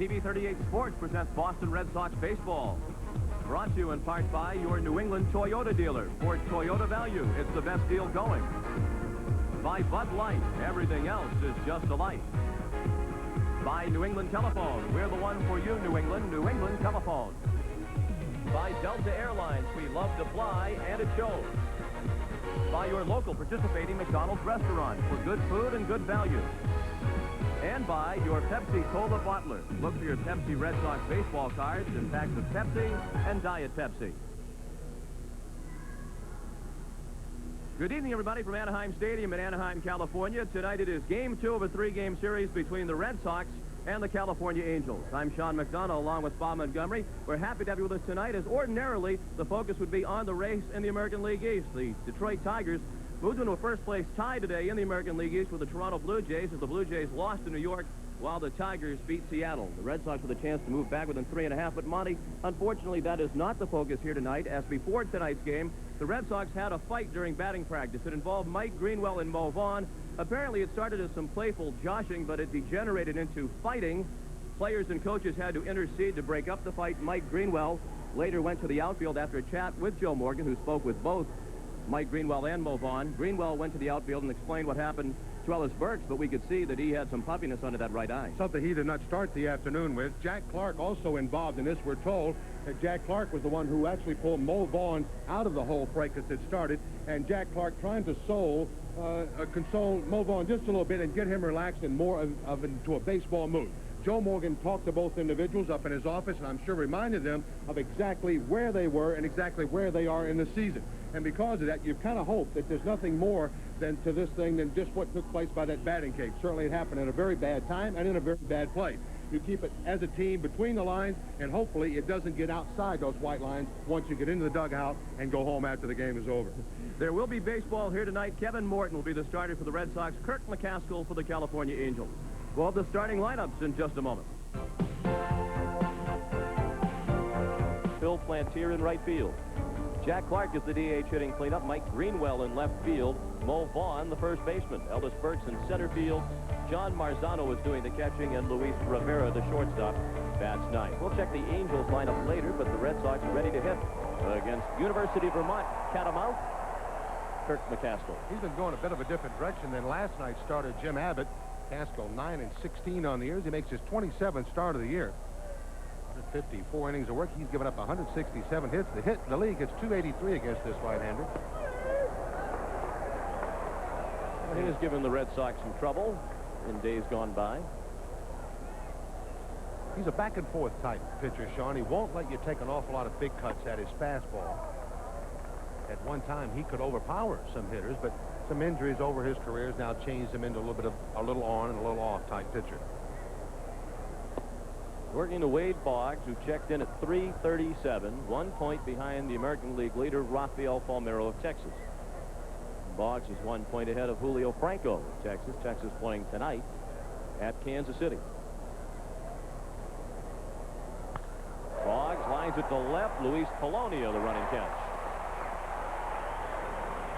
TV 38 Sports presents Boston Red Sox baseball. Brought to you in part by your New England Toyota dealer. For Toyota value, it's the best deal going. By Bud Light, everything else is just a light. By New England Telephone, we're the one for you, New England Telephone. By Delta Airlines, we love to fly, and it shows. By your local participating McDonald's restaurant for good food and good value. And by your Pepsi Cola bottler. Look for your Pepsi Red Sox baseball cards in packs of Pepsi and Diet Pepsi. Good evening, everybody, from Anaheim Stadium in Anaheim, California. Tonight it is Game 2 of a 3-game series between the Red Sox and the California Angels. I'm Sean McDonough along with Bob Montgomery. We're happy to have you with us tonight, as ordinarily the focus would be on the race in the American League East. The Detroit Tigers moved into a first-place tie today in the American League East with the Toronto Blue Jays, as the Blue Jays lost to New York while the Tigers beat Seattle. The Red Sox with a chance to move back within 3.5, but Monty, unfortunately, that is not the focus here tonight, as before tonight's game, the Red Sox had a fight during batting practice. It involved Mike Greenwell and Mo Vaughn. Apparently, it started as some playful joshing, but it degenerated into fighting. Players and coaches had to intercede to break up the fight. Mike Greenwell later went to the outfield after a chat with Joe Morgan, who spoke with both Mike Greenwell and Mo Vaughn. Greenwell went to the outfield and explained what happened to Ellis Burks, but we could see that he had some puffiness under that right eye. Something he did not start the afternoon with. Jack Clark also involved in this. We're told that Jack Clark was the one who actually pulled Mo Vaughn out of the whole fracas that started, and Jack Clark trying to console Mo Vaughn just a little bit and get him relaxed and more into a baseball mood. Joe Morgan talked to both individuals up in his office, and I'm sure reminded them of exactly where they were and exactly where they are in the season. And because of that, you kind of hope that there's nothing more to this thing than just what took place by that batting cage. Certainly it happened at a very bad time and in a very bad place. You keep it as a team between the lines, and hopefully it doesn't get outside those white lines once you get into the dugout and go home after the game is over. There will be baseball here tonight. Kevin Morton will be the starter for the Red Sox. Kirk McCaskill for the California Angels. We'll have the starting lineups in just a moment. Phil Plantier in right field. Jack Clark is the DH hitting cleanup. Mike Greenwell in left field. Mo Vaughn, the first baseman. Ellis Burks in center field. John Marzano is doing the catching, and Luis Rivera, the shortstop, bats ninth. We'll check the Angels lineup later, but the Red Sox are ready to hit against University of Vermont Catamount. Kirk McCaskill. He's been going a bit of a different direction than last night. Started Jim Abbott. Caskill 9-16 on the years. He makes his 27th start of the year. 154 innings of work. He's given up 167 hits. The league hits 283 against this right-hander. He has given the Red Sox some trouble in days gone by. He's a back-and-forth type pitcher, Sean. He won't let you take an awful lot of big cuts at his fastball. At one time, he could overpower some hitters, but some injuries over his career has now changed him into a little bit of a little on and a little off type pitcher. Working to Wade Boggs, who checked in at 337, 1 point behind the American League leader, Rafael Palmeiro of Texas. Boggs is 1 point ahead of Julio Franco of Texas. Texas playing tonight at Kansas City. Boggs lines it to left. Luis Polonia, the running catch.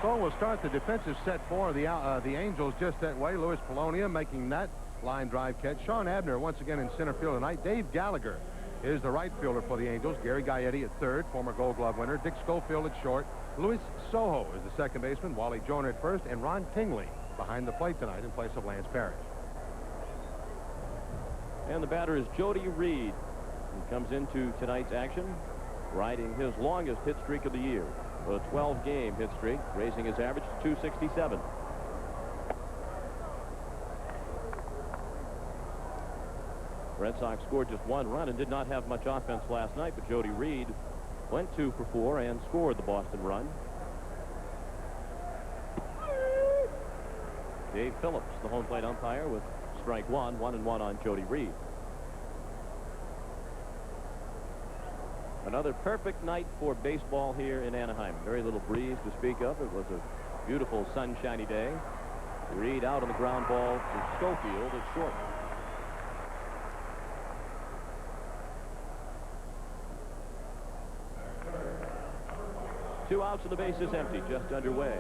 So we'll start the defensive set for the Angels just that way. Luis Polonia making that line drive catch. Sean Abner once again in center field tonight. Dave Gallagher is the right fielder for the Angels. Gary Gaetti at third, former Gold Glove winner. Dick Schofield at short. Luis Sojo is the second baseman. Wally Joyner at first, and Ron Tingley behind the plate tonight in place of Lance Parrish. And the batter is Jody Reed, who comes into tonight's action riding his longest hit streak of the year. A 12-game hit streak, raising his average to 267. Red Sox scored just 1 run and did not have much offense last night, but Jody Reed went 2 for 4 and scored the Boston run. Dave Phillips, the home plate umpire, with strike 1, 1-1 on Jody Reed. Another perfect night for baseball here in Anaheim. Very little breeze to speak of. It was a beautiful sunshiny day. Reed out on the ground ball to Schofield at short. Two outs and the base is empty, just underway.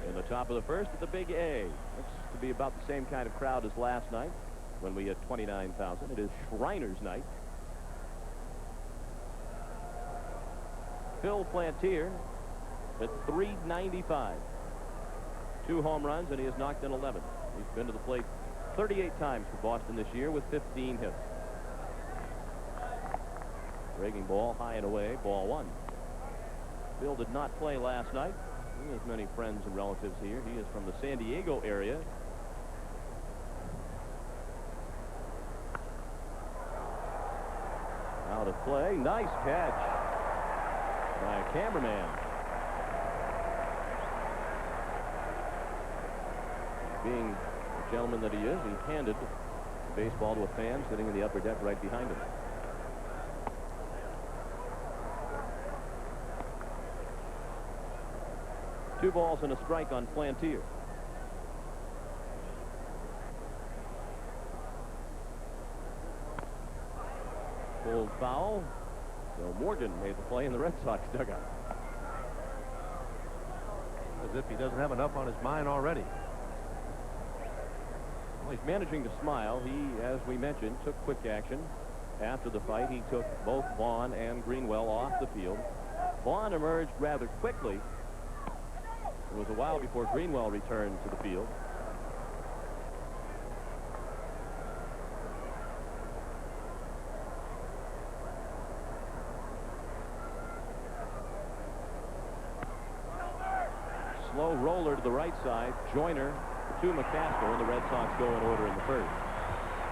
In the top of the first at the Big A. Looks to be about the same kind of crowd as last night. when we hit 29,000. It is Shriners night. Phil Plantier at .395. 2 home runs, and he has knocked in 11. He's been to the plate 38 times for Boston this year with 15 hits. Breaking ball high and away, ball 1. Phil did not play last night. He has many friends and relatives here. He is from the San Diego area. Out of play. Nice catch by a cameraman. Being the gentleman that he is, he handed the baseball to a fan sitting in the upper deck right behind him. Two balls and a strike on Plantier. Pulled foul. So Morgan made the play in the Red Sox dugout. As if he doesn't have enough on his mind already. Well, he's managing to smile. He, as we mentioned, took quick action. After the fight, he took both Vaughn and Greenwell off the field. Vaughn emerged rather quickly. It was a while before Greenwell returned to the field. Slow roller to the right side. Joyner to McCaskill, and the Red Sox go in order in the first.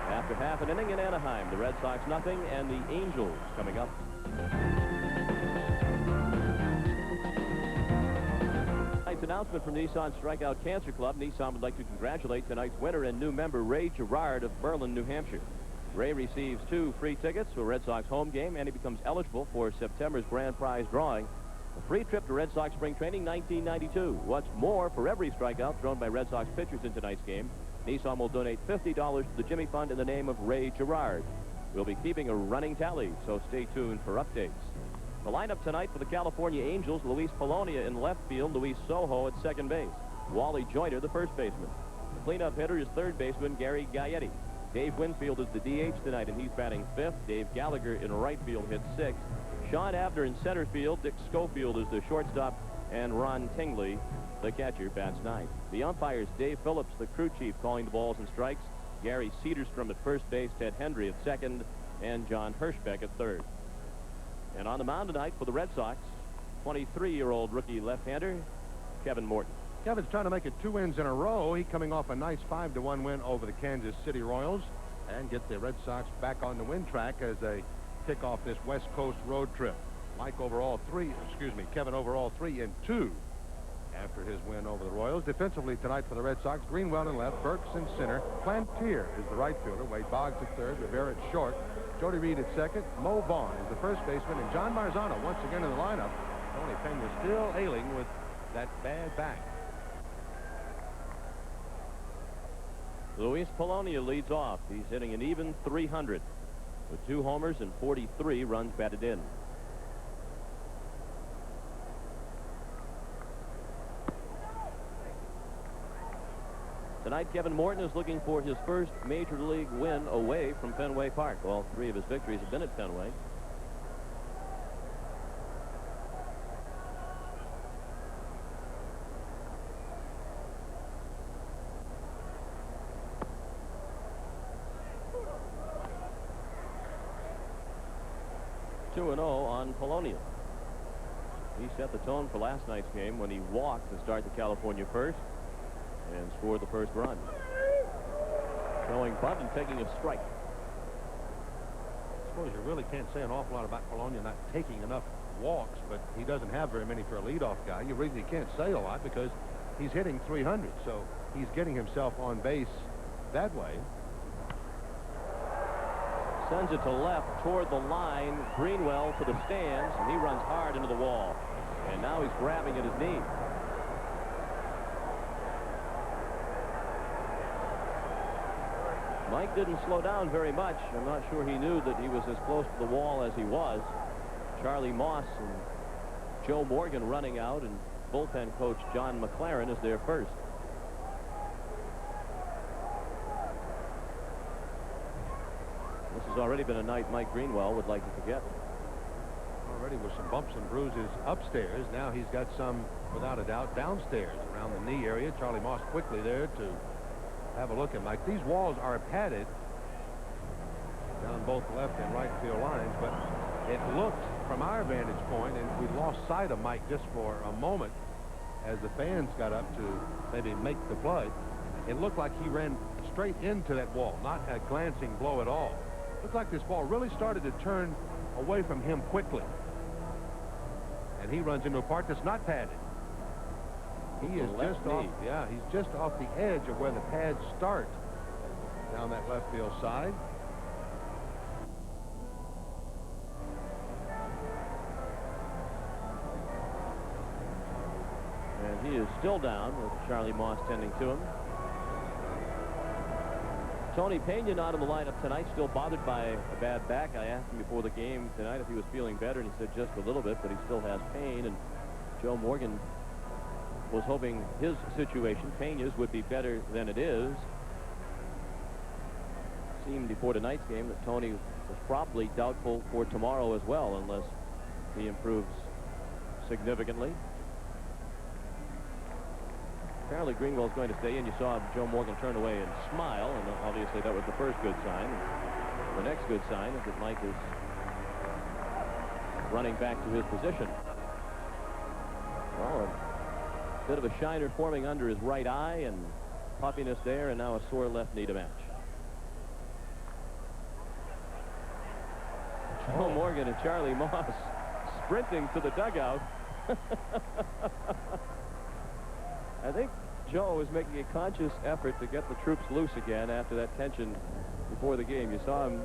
After half an inning in Anaheim, the Red Sox nothing, and the Angels coming up. Tonight's announcement from Nissan Strikeout Cancer Club. Nissan would like to congratulate tonight's winner and new member Ray Gerard of Berlin, New Hampshire. Ray receives 2 free tickets to a Red Sox home game, and he becomes eligible for September's grand prize drawing. A free trip to Red Sox spring training 1992. What's more, for every strikeout thrown by Red Sox pitchers in tonight's game, Nissan will donate $50 to the Jimmy Fund in the name of Ray Gerard. We'll be keeping a running tally, so stay tuned for updates. The lineup tonight for the California Angels: Luis Polonia in left field, Luis Sojo at second base, Wally Joyner the first baseman. The cleanup hitter is third baseman Gary Gaetti. Dave Winfield is the DH tonight, and he's batting 5th. Dave Gallagher in right field hits 6th. Sean Abner in center field. Dick Schofield is the shortstop, and Ron Tingley, the catcher, bats 9th. The umpires: Dave Phillips, the crew chief, calling the balls and strikes, Gary Cedarstrom at first base, Ted Hendry at second, and John Hirschbeck at third. And on the mound tonight for the Red Sox, 23-year-old rookie left-hander Kevin Morton. Kevin's trying to make it 2 wins in a row. He's coming off a nice 5-1 win over the Kansas City Royals and get the Red Sox back on the win track as they kick off this West Coast road trip. Kevin overall 3-2 after his win over the Royals. Defensively tonight for the Red Sox: Greenwell in left, Burks in center, Plantier is the right fielder, Wade Boggs at third, Rivera at short, Jody Reed at second, Mo Vaughn is the first baseman, and John Marzano once again in the lineup. Tony Pena still ailing with that bad back. Luis Polonia leads off. He's hitting an even .300 with 2 homers and 43 runs batted in. Tonight, Kevin Morton is looking for his first major league win away from Fenway Park. All 3 of his victories have been at Fenway. (2-0) on Polonia. He set the tone for last night's game when he walked to start the California first and scored the first run. Throwing bunt and taking a strike. I suppose you really can't say an awful lot about Polonia not taking enough walks, but he doesn't have very many for a leadoff guy. You really can't say a lot because he's hitting .300, so he's getting himself on base that way. Sends it to left toward the line. Greenwell to the stands, and he runs hard into the wall. And now he's grabbing at his knee. Mike didn't slow down very much. I'm not sure he knew that he was as close to the wall as he was. Charlie Moss and Joe Morgan running out, and bullpen coach John McLaren is there first. has already been a night Mike Greenwell would like to forget. Already with some bumps and bruises upstairs. Now he's got some, without a doubt, downstairs around the knee area. Charlie Moss quickly there to have a look at Mike. These walls are padded down both left and right field lines, but it looked from our vantage point, and we lost sight of Mike just for a moment as the fans got up to maybe make the play. It looked like he ran straight into that wall, not a glancing blow at all. Looked like this ball really started to turn away from him quickly. And he runs into a part that's not padded. He is just off, he's just off the edge of where the pads start down that left field side. And he is still down with Charlie Moss tending to him. Tony Pena not in the lineup tonight, still bothered by a bad back. I asked him before the game tonight if he was feeling better, and he said just a little bit, but he still has pain. And Joe Morgan was hoping his situation, Pena's, would be better than it is. Seemed before tonight's game that Tony was probably doubtful for tomorrow as well, unless he improves significantly. Apparently Greenwell's going to stay in. You saw Joe Morgan turn away and smile, and obviously that was the first good sign. The next good sign is that Mike is running back to his position. Well, a bit of a shiner forming under his right eye, and puffiness there, and now a sore left knee to match. Joe Morgan and Charlie Moss sprinting to the dugout. I think Joe is making a conscious effort to get the troops loose again after that tension before the game. You saw him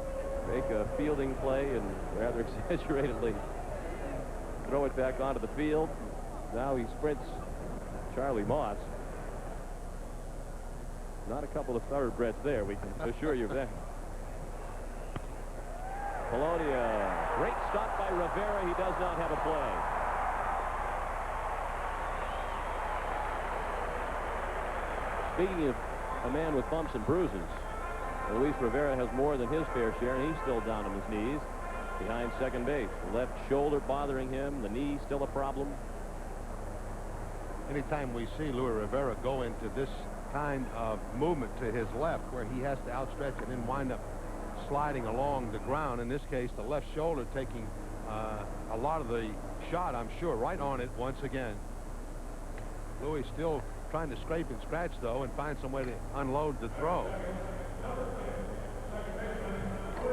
make a fielding play and rather exaggeratedly throw it back onto the field. Now he sprints Charlie Moss. Not a couple of thoroughbreds there, we can assure you of that. Polonia, great stop by Rivera. He does not have a play. Speaking of a man with bumps and bruises, Luis Rivera has more than his fair share, and he's still down on his knees behind second base. The left shoulder bothering him, the knee still a problem. Anytime we see Luis Rivera go into this kind of movement to his left, where he has to outstretch and then wind up sliding along the ground, in this case the left shoulder taking a lot of the shot, I'm sure, right on it once again. Luis still trying to scrape and scratch, though, and find some way to unload the throw.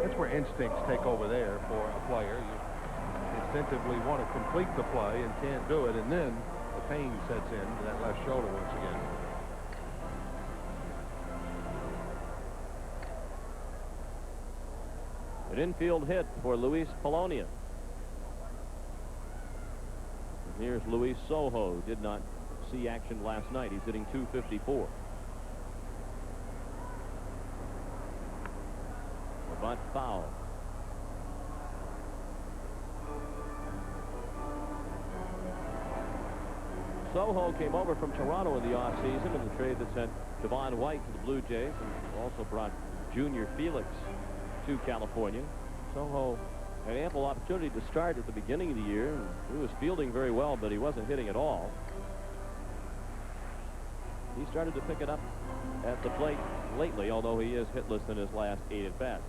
That's where instincts take over there for a player. You instinctively want to complete the play and can't do it, and then the pain sets in to that left shoulder once again. An infield hit for Luis Polonia. And here's Luis Sojo. Did not see action last night. He's hitting .254. But foul. Sojo came over from Toronto in the offseason in the trade that sent Devon White to the Blue Jays, and also brought Junior Felix to California. Sojo had ample opportunity to start at the beginning of the year, and he was fielding very well, but he wasn't hitting at all. He started to pick it up at the plate lately, although he is hitless in his last 8 at-bats.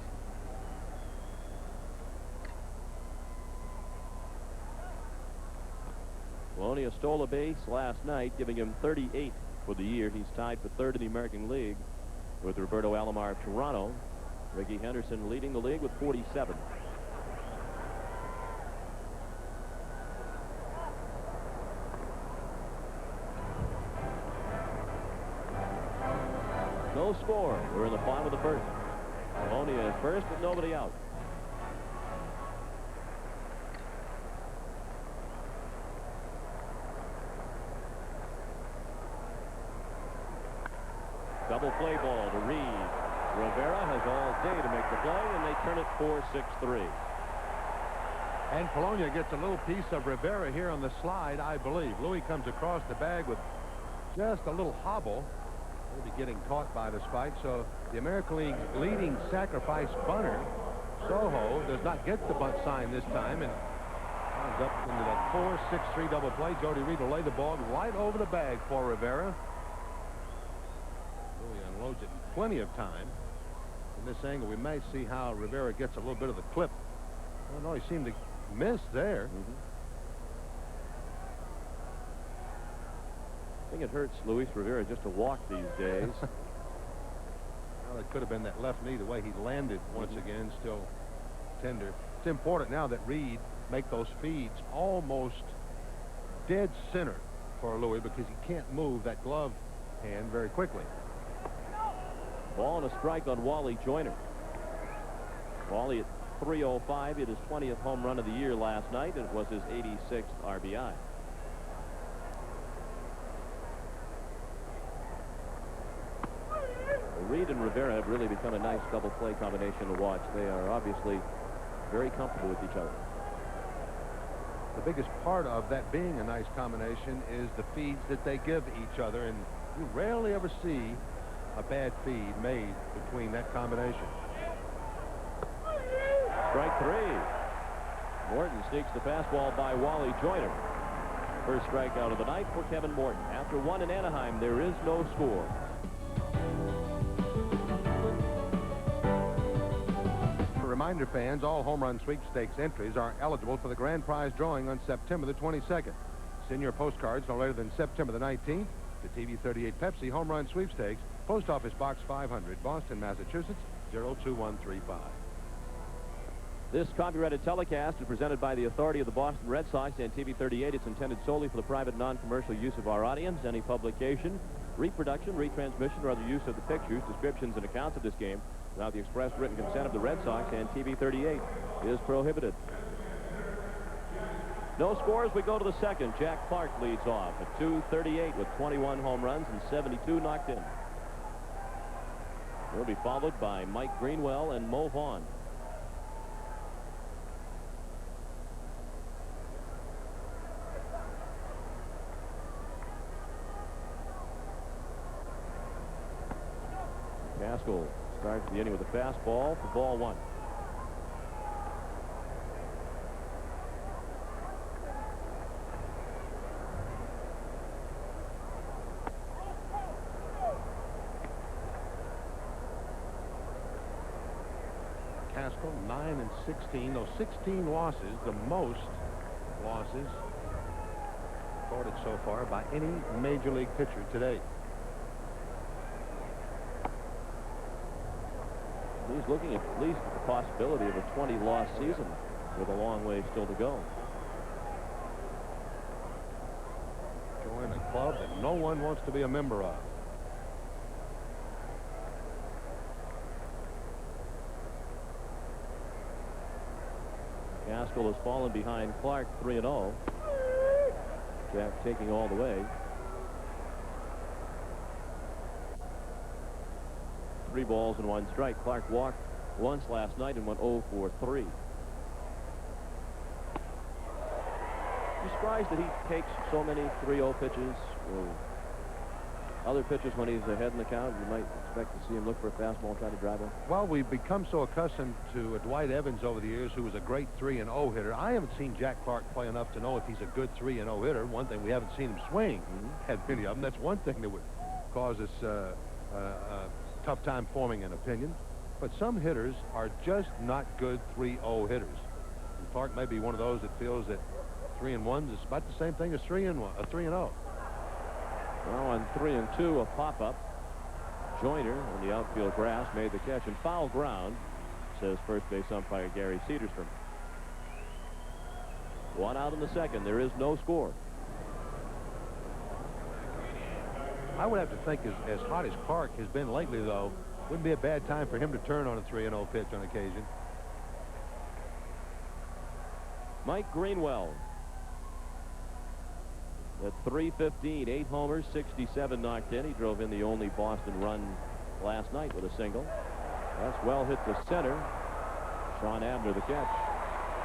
Polonia stole a base last night, giving him 38 for the year. He's tied for third in the American League with Roberto Alomar of Toronto. Ricky Henderson leading the league with 47. No score. We're in the bottom of the first. Polonia is first with nobody out. Double play ball to Reed. Rivera has all day to make the play, and they turn it 4-6-3. And Polonia gets a little piece of Rivera here on the slide, I believe. Louis comes across the bag with just a little hobble, maybe getting caught by the spike. So the American League leading sacrifice bunter Soho does not get the bunt sign this time and comes up into that 4-6-3 double play. Jody Reed will lay the ball right over the bag for Rivera. Louis unloads it in plenty of time. In this angle, we may see how Rivera gets a little bit of the clip. Oh, no, he seemed to miss there. I think it hurts Luis Rivera just to walk these days. Well, it could have been that left knee, the way he landed once again, still tender. It's important now that Reed make those feeds almost dead center for Louis because he can't move that glove hand very quickly. Ball and a strike on Wally Joyner. Wally at 305 hit his 20th home run of the year last night, and it was his 86th RBI. Reed and Rivera have really become a nice double play combination to watch. They are obviously very comfortable with each other. The biggest part of that being a nice combination is the feeds that they give each other, and you rarely ever see a bad feed made between that combination. Strike three. Morton sneaks the fastball by Wally Joyner. First strikeout of the night for Kevin Morton. After one in Anaheim, there is no score. Reminder, fans, all home run sweepstakes entries are eligible for the grand prize drawing on September the 22nd. Send your postcards no later than September the 19th to TV 38 Pepsi Home Run Sweepstakes, Post Office Box 500, Boston, Massachusetts, 02135. This copyrighted telecast is presented by the authority of the Boston Red Sox and TV 38. It's intended solely for the private, non-commercial use of our audience. Any publication, reproduction, retransmission, or other use of the pictures, descriptions, and accounts of this game without the express written consent of the Red Sox and TV 38 is prohibited. No scores. We go to the second. Jack Clark leads off at .238 with 21 home runs and 72 knocked in. He'll be followed by Mike Greenwell and Mo Vaughn. Gaskell starts the inning with a fastball for ball one. Gaskell 9-16. Those 16 losses, the most losses recorded so far by any major league pitcher today. He's looking at least at the possibility of a 20-loss season with a long way still to go. Join a club that no one wants to be a member of. Gaskell has fallen behind Clark 3-0. Jack taking all the way. 3 balls and 1 strike. Clark walked once last night and went 0 for 3. You surprised that he takes so many 3-0 pitches? Or other pitches when he's ahead in the count, you might expect to see him look for a fastball and try to drive him. Well, we've become so accustomed to Dwight Evans over the years, who was a great 3-0 hitter. I haven't seen Jack Clark play enough to know if he's a good 3-0 hitter. One thing, we haven't seen him swing at many of them. That's one thing that would cause us tough time forming an opinion. But some hitters are just not good 3-0 hitters. And Clark may be one of those that feels that 3-1 is about the same thing as 3-0. Well, on 3-2, a pop-up. Joyner on the outfield grass made the catch, and foul ground, says first base umpire Gary Cederstrom. 1 out in the second. There is no score. I would have to think as hot as Clark has been lately, though, wouldn't be a bad time for him to turn on a 3-0 pitch on occasion. Mike Greenwell at 3:15, 8 homers, 67 knocked in. He drove in the only Boston run last night with a single. That's well hit to center. Sean Abner the catch.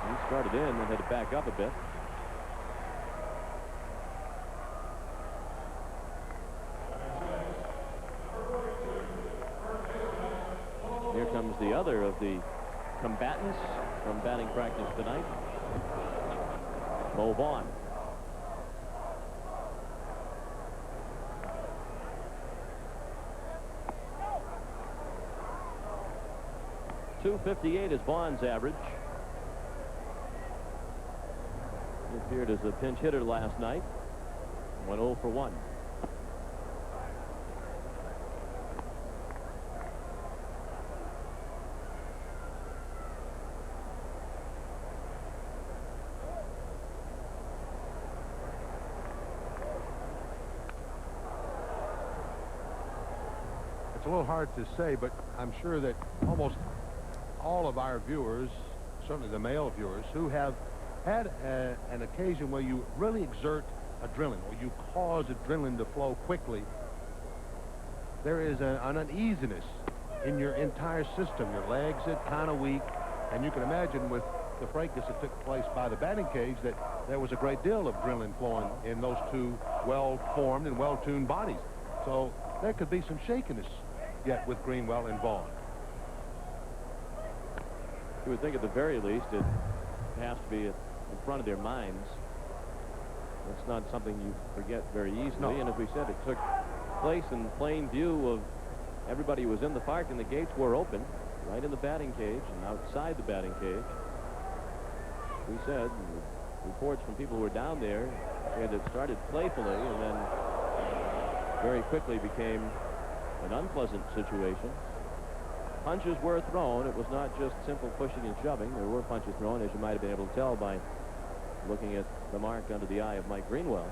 He started in and had to back up a bit. Here comes the other of the combatants from batting practice tonight. Mo Vaughn. .258 is Vaughn's average. He appeared as a pinch hitter last night. Went 0 for 1. It's a little hard to say, but I'm sure that almost all of our viewers, certainly the male viewers, who have had an occasion where you really exert adrenaline, or you cause adrenaline to flow quickly, there is an uneasiness in your entire system. Your legs are kind of weak, and you can imagine with the fracas that took place by the batting cage that there was a great deal of adrenaline flowing in those two well-formed and well-tuned bodies. So there could be some shakiness yet with Greenwell and Vaughn. You would think at the very least it has to be in front of their minds. It's not something you forget very easily. No. And as we said, it took place in plain view of everybody who was in the park, and the gates were open right in the batting cage and outside the batting cage. We said, reports from people who were down there said it started playfully and then very quickly became an unpleasant situation. Punches were thrown. It was not just simple pushing and shoving. There were punches thrown, as you might have been able to tell by looking at the mark under the eye of Mike Greenwell.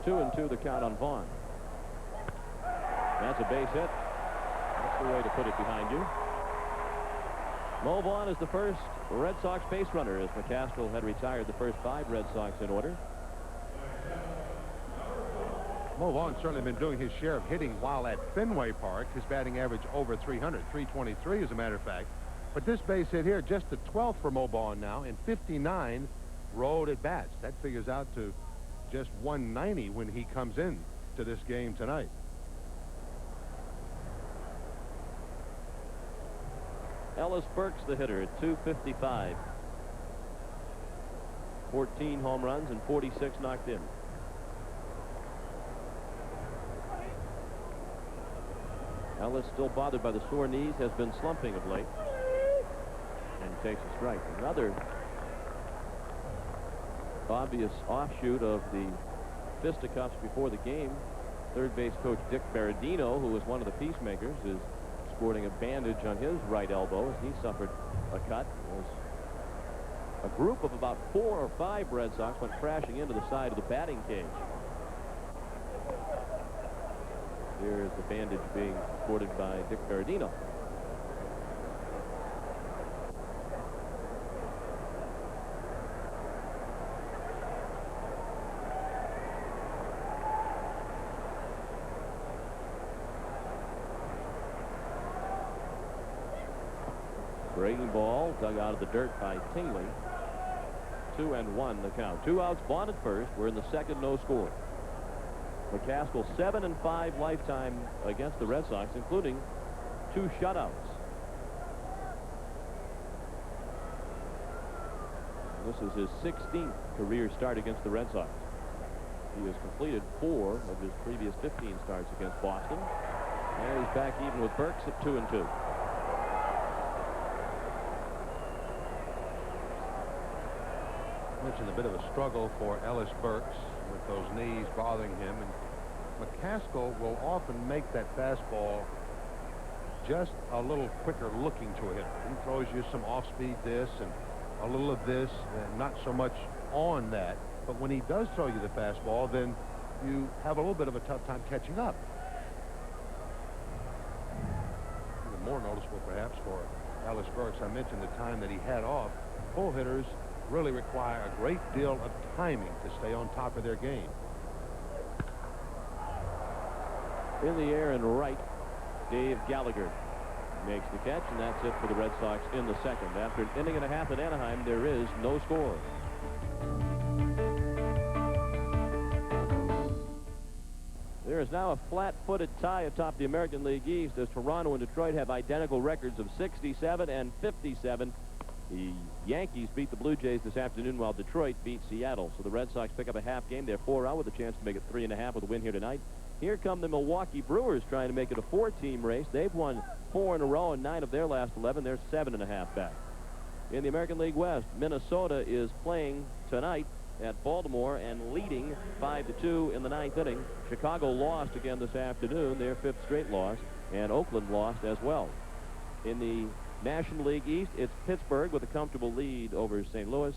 Two and two the count on Vaughn. That's a base hit. That's the way to put it behind you. Mo Vaughn is the first Red Sox base runner, as McCaskill had retired the first 5 Red Sox in order. Mo Vaughn's certainly been doing his share of hitting while at Fenway Park. His batting average over 300, 323 as a matter of fact. But this base hit here, just the 12th for Mo Vaughn now, and 59 road at bats. That figures out to just 190 when he comes in to this game tonight. Ellis Burks, the hitter, at 255. 14 home runs and 46 knocked in. Ellis, still bothered by the sore knees, has been slumping of late. And takes a strike. Another obvious offshoot of the fisticuffs before the game. Third base coach Dick Berardino, who was one of the peacemakers, is sporting a bandage on his right elbow as he suffered a cut. A group of about 4 or 5 Red Sox went crashing into the side of the batting cage. Here is the bandage being sported by Dick Berardino. Breaking ball dug out of the dirt by Tingley. 2-1 the count. 2 outs, Vaughn at first. We're in the second, no score. McCaskill 7-5 lifetime against the Red Sox, including 2 shutouts. This is his 16th career start against the Red Sox. He has completed 4 of his previous 15 starts against Boston. And he's back even with Burks at 2-2. Mentioned a bit of a struggle for Ellis Burks with those knees bothering him, and McCaskill will often make that fastball just a little quicker looking to a hitter. He throws you some off-speed this and a little of this, and not so much on that. But when he does throw you the fastball, then you have a little bit of a tough time catching up. Even more noticeable, perhaps, for Ellis Burks. I mentioned the time that he had off. Pull hitters really require a great deal of timing to stay on top of their game. In the air and right, Dave Gallagher makes the catch, and that's it for the Red Sox in the second. After an inning and a half at Anaheim, there is no score. There is now a flat-footed tie atop the American League East as Toronto and Detroit have identical records of 67 and 57. The Yankees beat the Blue Jays this afternoon while Detroit beat Seattle. So the Red Sox pick up a half game. They're 4-0 with a chance to make it 3.5 with a win here tonight. Here come the Milwaukee Brewers trying to make it a 4-team race. They've won 4 in a row and 9 of their last 11. They're 7.5 back. In the American League West, Minnesota is playing tonight at Baltimore and leading 5-2 in the 9th inning. Chicago lost again this afternoon, their 5th straight loss, and Oakland lost as well. In the National League East, it's Pittsburgh with a comfortable lead over St. Louis.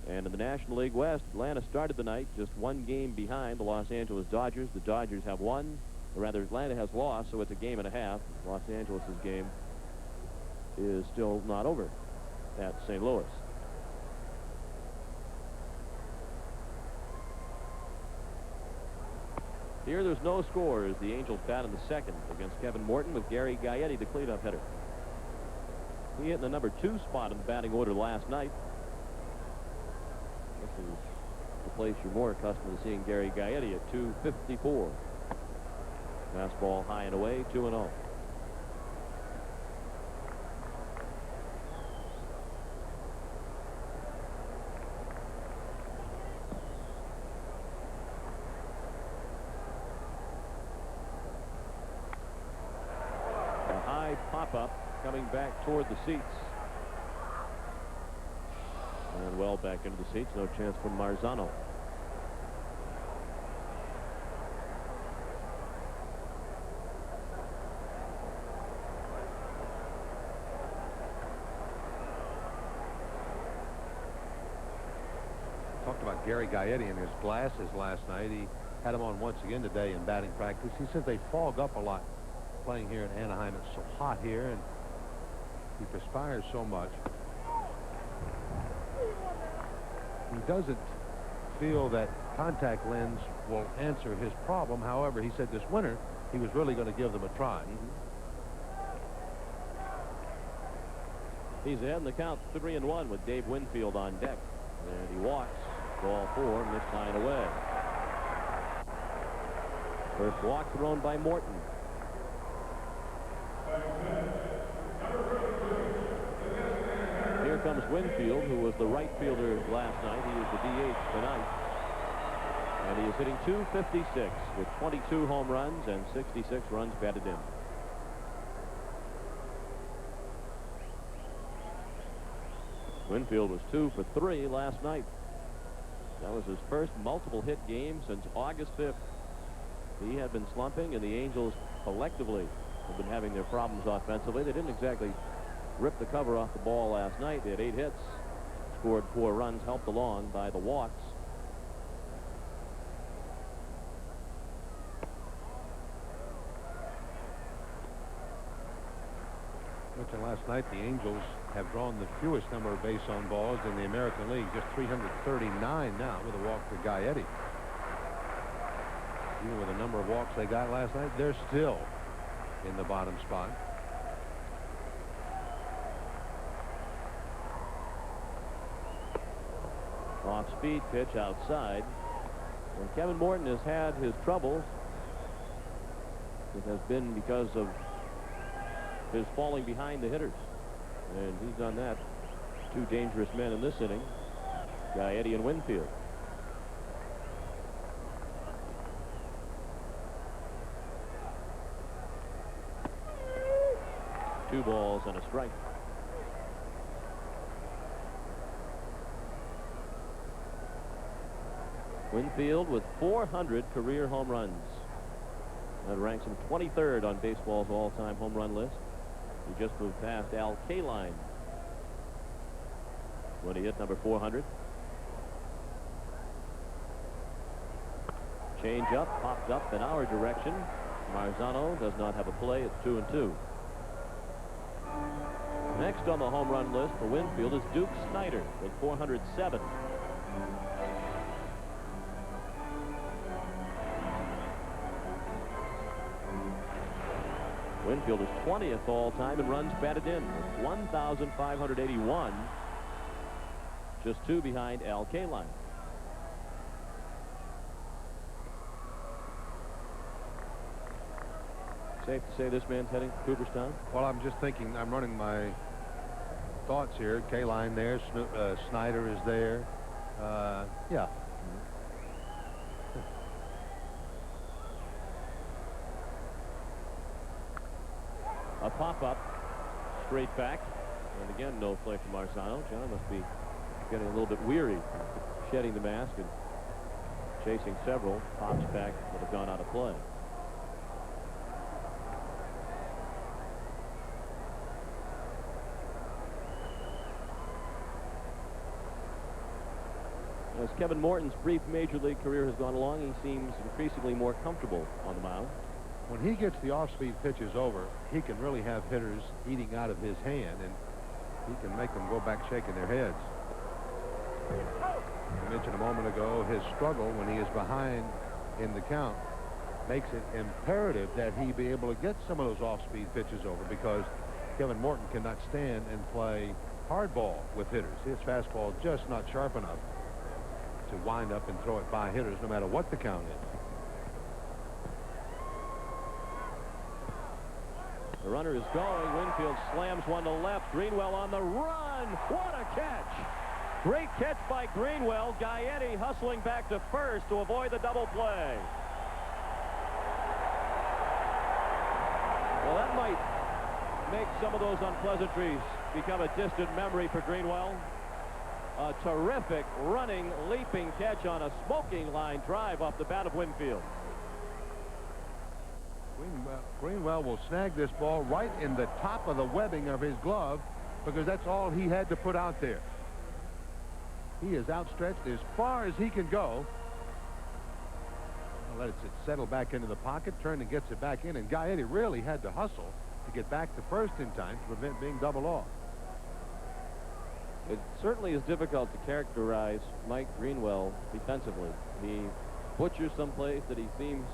And in the National League West, Atlanta started the night just 1 game behind the Los Angeles Dodgers. The Dodgers have won, or rather Atlanta has lost, so it's a game and a half. Los Angeles' game is still not over at St. Louis. Here there's no score as the Angels bat in the 2nd against Kevin Morton with Gary Gaetti, the cleanup hitter. He hit in the number 2 spot in the batting order last night. This is the place you're more accustomed to seeing Gary Gaetti at 254. Fastball high and away, 2-0. Pop-up coming back toward the seats. And well back into the seats. No chance for Marzano. Talked about Gary Gaetti and his glasses last night. He had them on once again today in batting practice. He said they fog up a lot playing here in Anaheim. It's so hot here and he perspires so much. He doesn't feel that contact lens will answer his problem. However, he said this winter he was really going to give them a try. He's in the count 3-1 with Dave Winfield on deck. And he walks. Ball 4, missed high and away. First walk thrown by Morton. Here comes Winfield, who was the right fielder last night. He is the DH tonight. And he is hitting .256 with 22 home runs and 66 runs batted in. Winfield was 2 for 3 last night. That was his first multiple hit game since August 5th. He had been slumping, and the Angels collectively have been having their problems offensively. They didn't exactly rip the cover off the ball last night. They had 8 hits, scored 4 runs, helped along by the walks. Mentioned last night the Angels have drawn the fewest number of base on balls in the American League, just 339 now with a walk for Gaetti. Even with the number of walks they got last night, they're still in the bottom spot. Off-speed pitch outside. And Kevin Morton has had his troubles. It has been because of his falling behind the hitters. And he's done that. 2 dangerous men in this inning, Gaetti and Winfield. Two balls and a strike. Winfield with 400 career home runs. That ranks him 23rd on baseball's all-time home run list. He just moved past Al Kaline when he hit number 400. Change up, popped up in our direction. Marzano does not have a play. It's 2-2. Next on the home run list for Winfield is Duke Snider with 407. Winfield is 20th all-time in runs batted in with 1,581, just 2 behind Al Kaline. Safe to say this man's heading to Cooperstown? Well, I'm just thinking, I'm running my thoughts here. K-line there, Snyder is there. Yeah. A pop-up, straight back. And again, no play from Marzano. John must be getting a little bit weary, shedding the mask and chasing several pops back that have gone out of play. As Kevin Morton's brief major league career has gone along, he seems increasingly more comfortable on the mound. When he gets the off-speed pitches over, he can really have hitters eating out of his hand, and he can make them go back shaking their heads. I mentioned a moment ago his struggle when he is behind in the count makes it imperative that he be able to get some of those off-speed pitches over, because Kevin Morton cannot stand and play hardball with hitters. His fastball is just not sharp enough to wind up and throw it by hitters no matter what the count is. The runner is going. Winfield slams one to left. Greenwell on the run. What a catch! Great catch by Greenwell. Gaetti hustling back to first to avoid the double play. Well, that might make some of those unpleasantries become a distant memory for Greenwell. A terrific running, leaping catch on a smoking line drive off the bat of Winfield. Greenwell will snag this ball right in the top of the webbing of his glove, because that's all he had to put out there. He is outstretched as far as he can go. Let it settle back into the pocket, turn and gets it back in, and Gaetti really had to hustle to get back to first in time to prevent being double off. It certainly is difficult to characterize Mike Greenwell defensively. He butchers some plays that he seems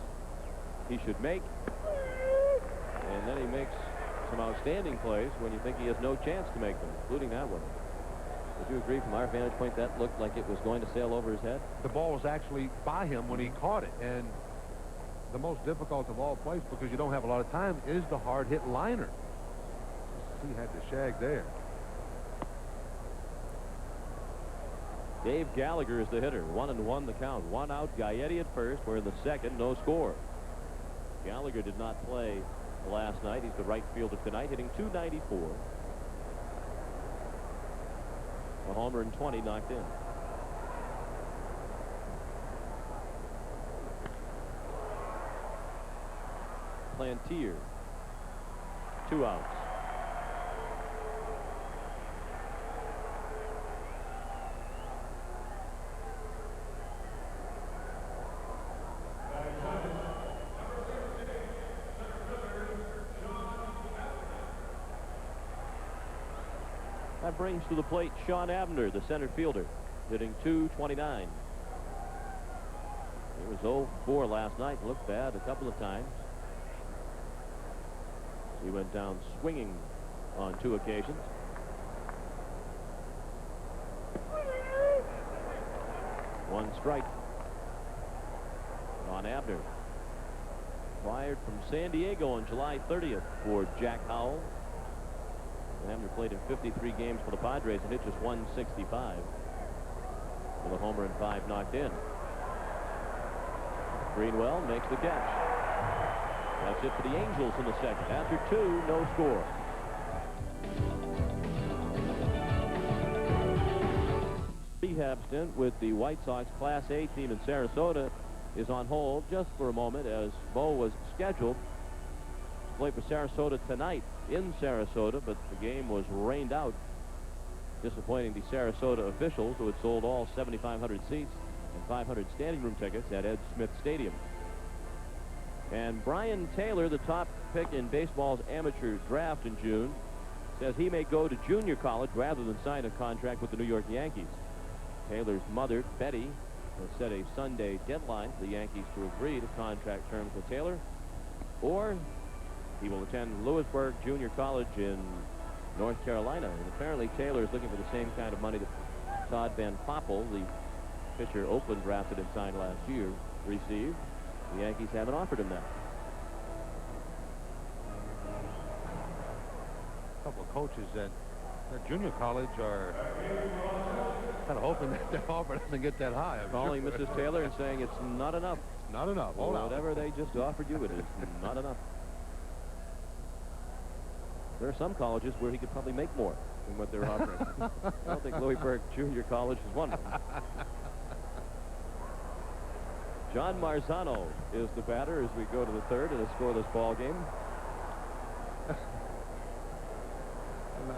he should make, and then he makes some outstanding plays when you think he has no chance to make them, including that one. Would you agree, from our vantage point, that looked like it was going to sail over his head? The ball was actually by him when he caught it, and the most difficult of all plays, because you don't have a lot of time, is the hard hit liner. He had the shag there. Dave Gallagher is the hitter. 1-1 the count. One out. Gaetti at first. We're in the second. No score. Gallagher did not play last night. He's the right fielder tonight, hitting .294. A homer and 20 knocked in. Plantier. 2 outs. That brings to the plate Sean Abner, the center fielder, hitting .229. He was 0-4 last night. Looked bad a couple of times. He went down swinging on 2 occasions. One strike on Abner. Fired from San Diego on July 30th for Jack Howell. Abner played in 53 games for the Padres and hit just .165 with a homer and 5 knocked in. Greenwell makes the catch. That's it for the Angels in the second. After 2, no score. Rehab stint with the White Sox Class A team in Sarasota is on hold just for a moment, as Bo was scheduled to play for Sarasota tonight in Sarasota, but the game was rained out, disappointing the Sarasota officials, who had sold all 7,500 seats and 500 standing room tickets at Ed Smith Stadium. And Brian Taylor, the top pick in baseball's amateur draft in June, says he may go to junior college rather than sign a contract with the New York Yankees. Taylor's mother, Betty, has set a Sunday deadline for the Yankees to agree to contract terms with Taylor, or he will attend Lewisburg Junior College in North Carolina. And apparently Taylor is looking for the same kind of money that Todd Van Poppel, the pitcher Oakland drafted and signed last year, received. The Yankees haven't offered him that. A couple of coaches at junior college are kind of hoping that their offer doesn't get that high. Calling Mrs. Taylor and saying it's not enough. It's not enough. Hold on. Whatever they just offered you, it is not enough. There are some colleges where he could probably make more than what they're offering. I don't think Louisburg Junior College is one of them. John Marzano is the batter as we go to the third in a scoreless ball game.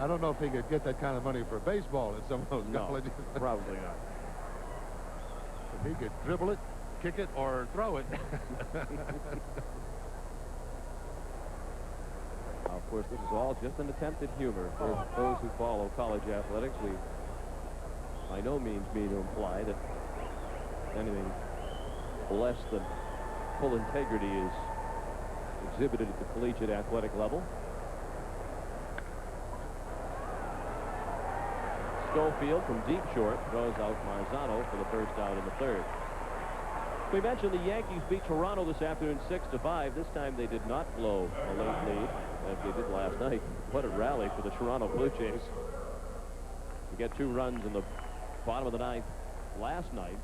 I don't know if he could get that kind of money for baseball at some of those colleges. Probably not. If he could dribble it, kick it, or throw it. Now, of course, this is all just an attempt at humor for those who follow college athletics. We by no means mean to imply that anything less than full integrity is exhibited at the collegiate athletic level. Schofield from deep short throws out Marzano for the first out in the third. We mentioned the Yankees beat Toronto this afternoon 6-5. This time they did not blow a late lead as they did last night. What a rally for the Toronto Blue Jays to get 2 runs in the bottom of the ninth last night.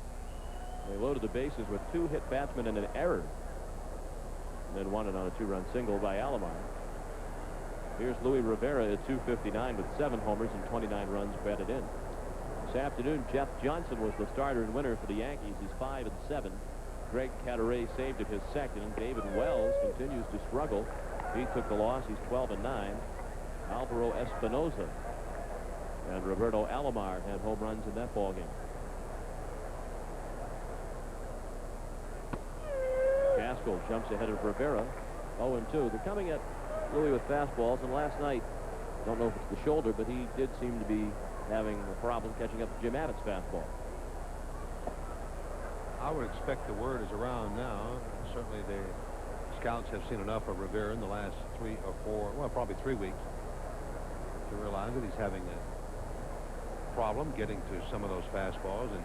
They loaded the bases with 2 hit batsmen and an error, and then won it on a 2-run single by Alomar. Here's Luis Rivera at 259 with 7 homers and 29 runs batted in. This afternoon, Jeff Johnson was the starter and winner for the Yankees. He's 5-7. Greg Cadaret saved at his second, and David Wells continues to struggle. He took the loss. He's 12-9. Alvaro Espinoza and Roberto Alomar had home runs in that ball game. Gaskell jumps ahead of Rivera, 0-2. They're coming at Louis with fastballs, and last night, don't know if it's the shoulder, but he did seem to be having a problem catching up to Jim Abbott's fastball. I would expect the word is around now. Certainly the scouts have seen enough of Rivera in the last 3 or 4, well, probably 3 weeks, to realize that he's having a problem getting to some of those fastballs, and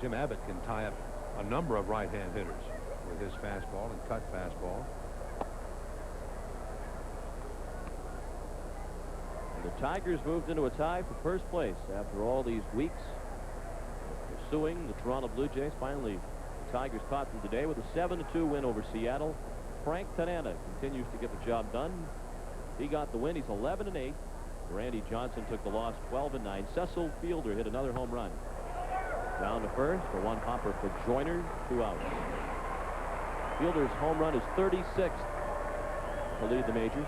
Jim Abbott can tie up a number of right-hand hitters with his fastball and cut fastball. And the Tigers moved into a tie for first place after all these weeks pursuing the Toronto Blue Jays. Finally, the Tigers caught them today with a 7-2 win over Seattle. Frank Tanana continues to get the job done. He got the win. He's 11-8. Randy Johnson took the loss, 12-9. Cecil Fielder hit another home run. Down to first for 1 hopper for Joyner, 2 outs. Fielder's home run is 36th to lead the majors.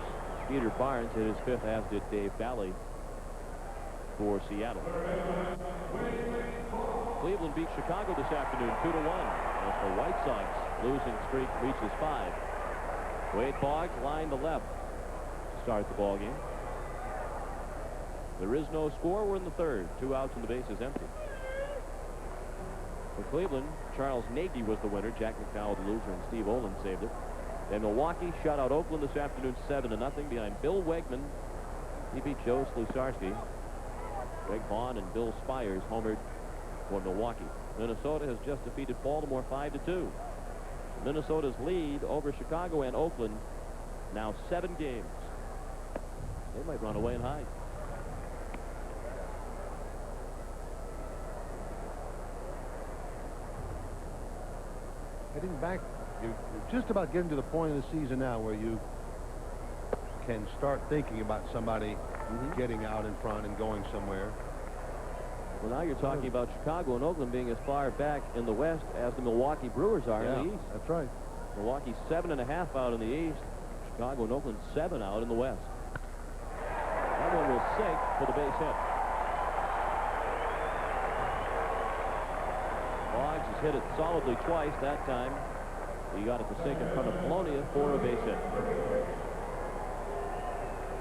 Peter Barnes hit his 5th, as did Dave Bally for Seattle. Cleveland beat Chicago this afternoon 2-1 as the White Sox losing streak reaches 5. Wade Boggs lined to left to start the ball game. There is no score. We're in the third. 2 outs and the base is empty. For Cleveland, Charles Nagy was the winner. Jack McDonough the loser, and Steve Olin saved it. Then Milwaukee shut out Oakland this afternoon 7-0 behind Bill Wegman. He beat Joe Slusarski. Greg Vaughn and Bill Spires homered for Milwaukee. Minnesota has just defeated Baltimore 5-2. Minnesota's lead over Chicago and Oakland now 7 games. They might run away and hide. Heading back, you're just about getting to the point of the season now where you can start thinking about somebody getting out in front and going somewhere. Well, now you're talking about Chicago and Oakland being as far back in the West as the Milwaukee Brewers are in the East. That's right. Milwaukee's 7.5 out in the East. Chicago and Oakland 7 out in the West. That one will sink for the base hit. Boggs has hit it solidly twice. That time he got it to sink in front of Polonia for a base hit.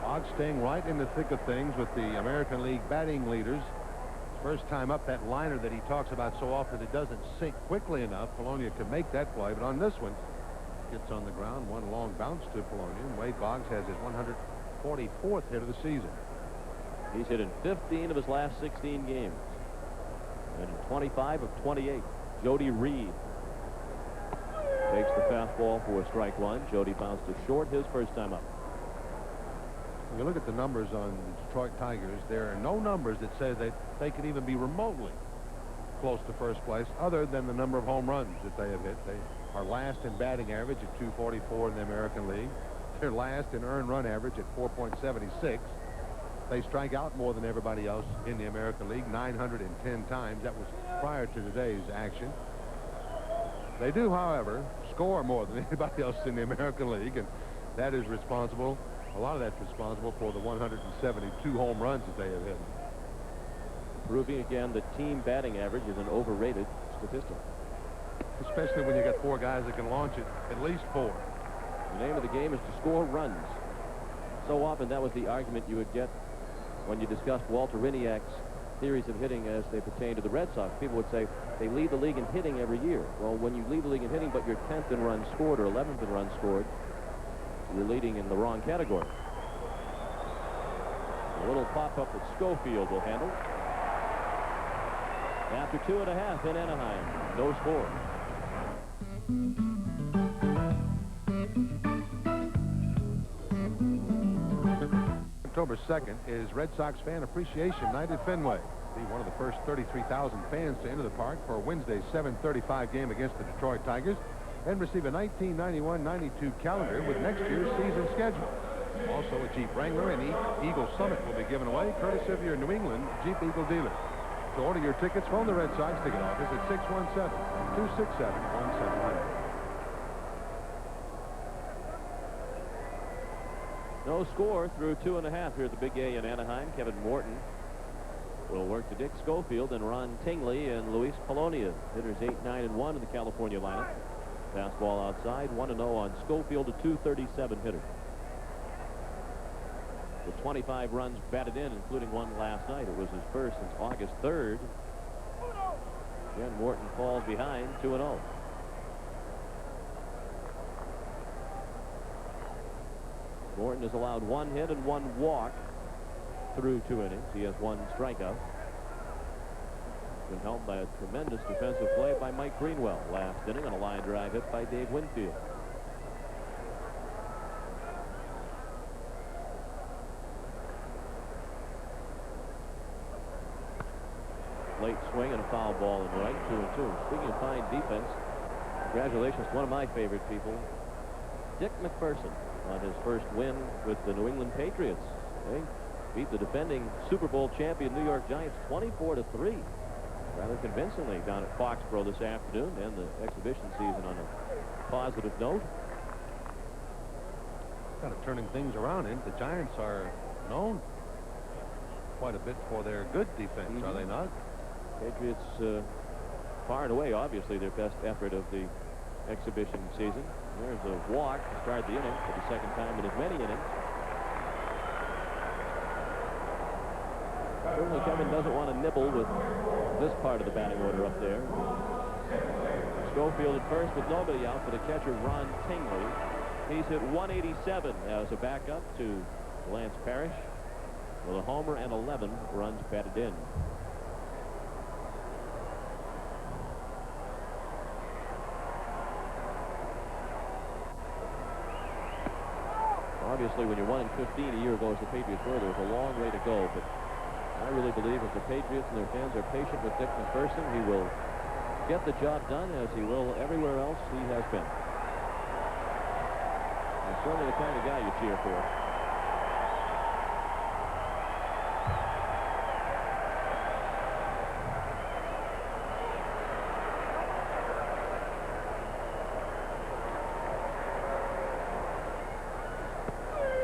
Boggs staying right in the thick of things with the American League batting leaders. First time up that liner that he talks about so often, it doesn't sink quickly enough. Polonia could make that play, but on this one, gets on the ground, 1 long bounce to Polonia, and Wade Boggs has his 144th hit of the season. He's hit in 15 of his last 16 games, and in 25 of 28. Jody Reed takes the fastball for strike 1. Jody bounced to short his first time up. When you look at the numbers on the Detroit Tigers, there are no numbers that say that they could even be remotely close to first place other than the number of home runs that they have hit. They are last in batting average at 244 in the American League. They're last in earned run average at 4.76. They strike out more than everybody else in the American League, 910 times. That was prior to today's action. They do, however, score more than anybody else in the American League, and that is responsible. A lot of that's responsible for the 172 home runs that they have hit. Proving again that team batting average is an overrated statistic. Especially when you got 4 guys that can launch it, at least 4. The name of the game is to score runs. So often that was the argument you would get when you discussed Walter Riniak's theories of hitting as they pertain to the Red Sox. People would say they lead the league in hitting every year. Well, when you lead the league in hitting, but you're 10th in runs scored or 11th in runs scored, you're leading in the wrong category. A little pop-up that Schofield will handle. After 2.5 in Anaheim, no score. October 2nd is Red Sox Fan Appreciation Night at Fenway. Be one of the first 33,000 fans to enter the park for Wednesday's 7:35 game against the Detroit Tigers and receive a 1991-92 calendar with next year's season schedule. Also, a Jeep Wrangler and Eagle Summit will be given away courtesy of your New England Jeep Eagle dealer. To order your tickets, phone the Red Sox ticket office at 617-267-1700. No score through 2.5 here at the Big A in Anaheim. Kevin Morton will work to Dick Schofield and Ron Tingley and Luis Polonia. Hitters 8, 9, and 1 in the California lineup. Fastball outside, 1-0 on Schofield, a .237 hitter. With 25 runs batted in, including one last night. It was his first since August 3rd. Again, Morton falls behind, 2-0. Morton has allowed 1 hit and 1 walk through 2 innings. He has 1 strikeout. Been helped by a tremendous defensive play by Mike Greenwell last inning on a line drive hit by Dave Winfield. Late swing and a foul ball in right, 2-2. Speaking of fine defense, congratulations to one of my favorite people, Dick McPherson, on his first win with the New England Patriots. They beat the defending Super Bowl champion New York Giants 24-3. Rather convincingly down at Foxborough this afternoon, and the exhibition season on a positive note. Kind of turning things around, and the Giants are known quite a bit for their good defense, are they not? Patriots far and away, obviously, their best effort of the exhibition season. There's a walk to start the inning for the second time in as many innings. Certainly Kevin doesn't want to nibble with this part of the batting order up there. Schofield at first with nobody out for the catcher, Ron Tingley. He's hit 187 as a backup to Lance Parrish with a homer and 11 runs batted in. Obviously, when you're 1-15 a year ago as the Patriots were, there was a long way to go, but I really believe if the Patriots and their fans are patient with Dick McPherson, he will get the job done as he will everywhere else he has been. He's certainly the kind of guy you cheer for.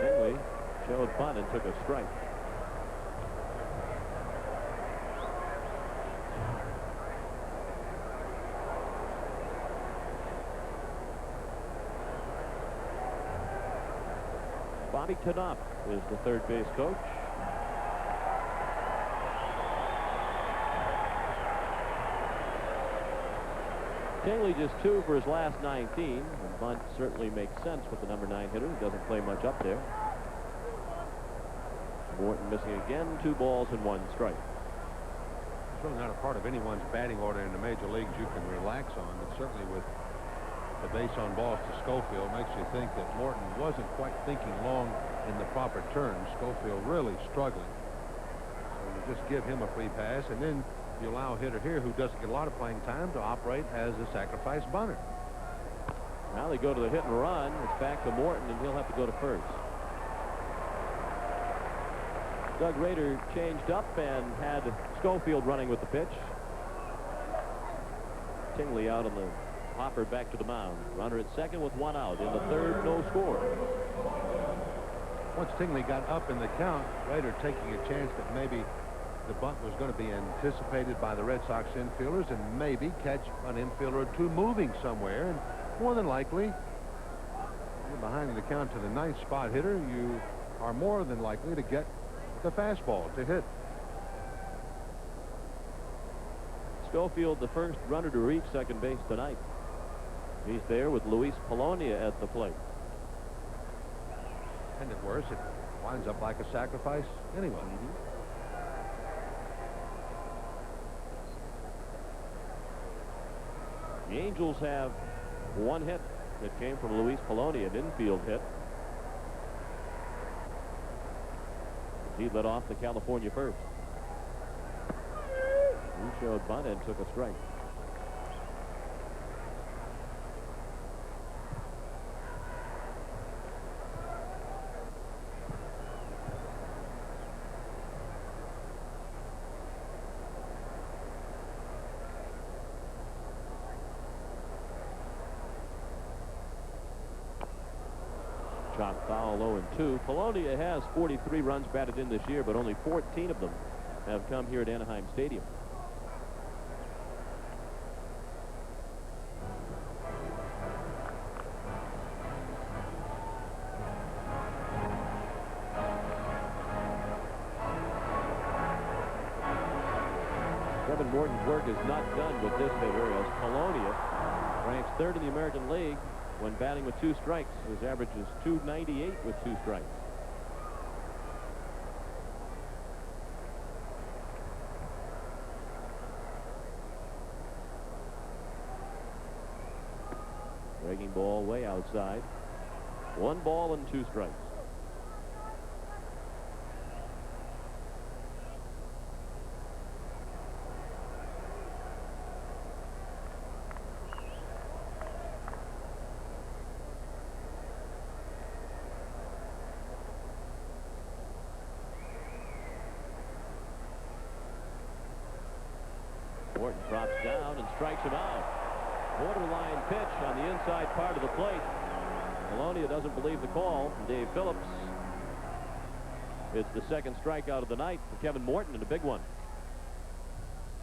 Tingley showed bunt and took a strike. Bobby McDonough is the third base coach. Tingley just 2 for his last 19. And bunt certainly makes sense with the number 9 hitter. He doesn't play much up there. Morton missing again, 2 balls and 1 strike. It's really not a part of anyone's batting order in the major leagues you can relax on, but certainly with the base on balls to Schofield makes you think that Morton wasn't quite thinking long in the proper terms. Schofield really struggling. So you just give him a free pass, and then you allow a hitter here who doesn't get a lot of playing time to operate as a sacrifice bunter. Now they go to the hit and run. It's back to Morton, and he'll have to go to first. Doug Rader changed up and had Schofield running with the pitch. Tingley out on the hopper back to the mound. Runner at second with one out. In the third, no score. Once Tingley got up in the count, Rader taking a chance that maybe the bunt was going to be anticipated by the Red Sox infielders and maybe catch an infielder or two moving somewhere. And more than likely, you're behind the count to the ninth spot hitter, you are more than likely to get the fastball to hit. Schofield, the first runner to reach second base tonight. He's there with Luis Polonia at the plate. And at worst, it winds up like a sacrifice anyway. The Angels have one hit that came from Luis Polonia, an infield hit. He led off the California first. He showed bunt and took a strike. Chopped foul, 0-2. Polonia has 43 runs batted in this year, but only 14 of them have come here at Anaheim Stadium. Kevin Morton's work is not done with this hitter, as Polonia ranks third in the American League when batting with 2 strikes. His average is .298 with 2 strikes. Breaking ball way outside. 1 ball and 2 strikes. Morton drops down and strikes him out. Borderline pitch on the inside part of the plate. Polonia doesn't believe the call from Dave Phillips. It's the second strikeout of the night for Kevin Morton, and a big one.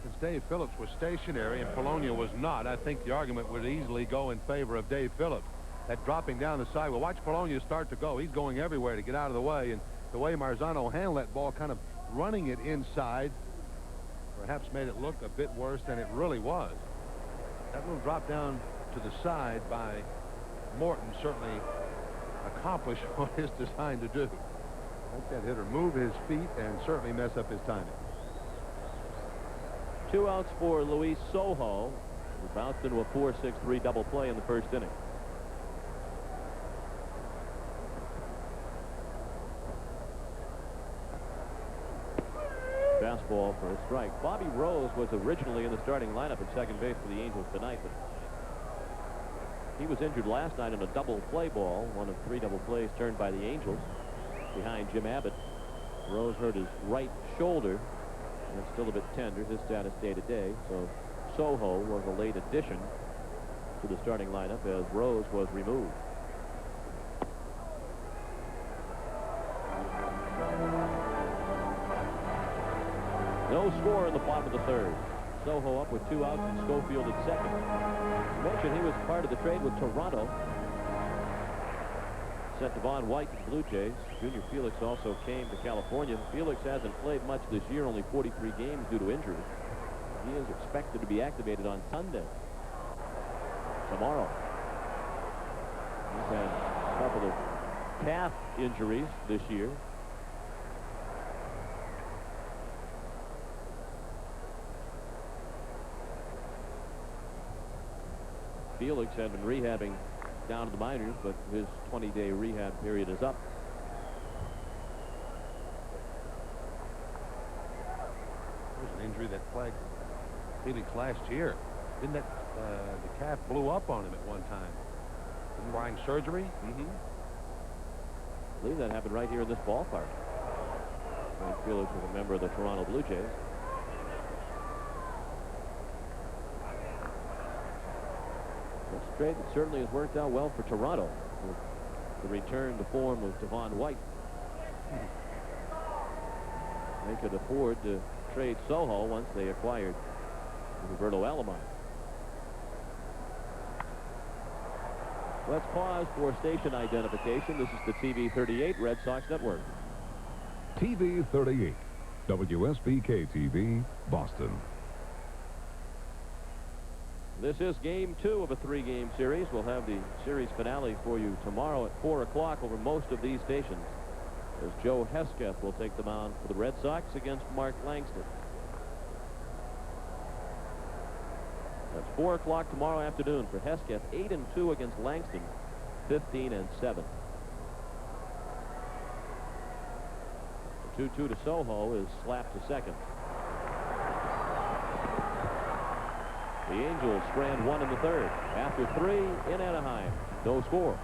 Since Dave Phillips was stationary and Polonia was not, I think the argument would easily go in favor of Dave Phillips. That dropping down the side. Well, watch Polonia start to go. He's going everywhere to get out of the way, and the way Marzano handled that ball, kind of running it inside, perhaps made it look a bit worse than it really was. That little drop down to the side by Morton certainly accomplished what it's designed to do. Let that hitter move his feet and certainly mess up his timing. 2 outs for Luis Sojo, who bounced into a 4-6-3 double play in the first inning. Fastball for a strike. Bobby Rose was originally in the starting lineup at second base for the Angels tonight, but he was injured last night in a double play ball, one of 3 double plays turned by the Angels behind Jim Abbott. Rose hurt his right shoulder, and it's still a bit tender. His status day to day. So Sojo was a late addition to the starting lineup as Rose was removed. No score in the bottom of the third. Sojo up with 2 outs and Schofield at second. I mentioned he was part of the trade with Toronto. Sent Devon White to the Blue Jays. Junior Felix also came to California. Felix hasn't played much this year, only 43 games due to injury. He is expected to be activated on Sunday, tomorrow. He's had a couple of calf injuries this year. Felix had been rehabbing down to the minors, but his 20-day rehab period is up. injury that plagued Felix last year. Didn't that the calf blew up on him at one time, requiring surgery? I believe that happened right here in this ballpark. Felix was a member of the Toronto Blue Jays. That's straight. It certainly has worked out well for Toronto with the return to form of Devon White. They could afford to trade Soho once they acquired Roberto Alomar. Let's pause for station identification. This is the TV 38 Red Sox Network. TV 38, WSBK-TV, Boston. This is game 2 of a 3-game series. We'll have the series finale for you tomorrow at 4 o'clock over most of these stations, as Joe Hesketh will take the mound for the Red Sox against Mark Langston. That's 4 o'clock tomorrow afternoon for Hesketh. 8-2 against Langston, 15-7. The 2-2 to Soho is slapped to second. The Angels strand 1 in the 3rd. After 3 in Anaheim, no score.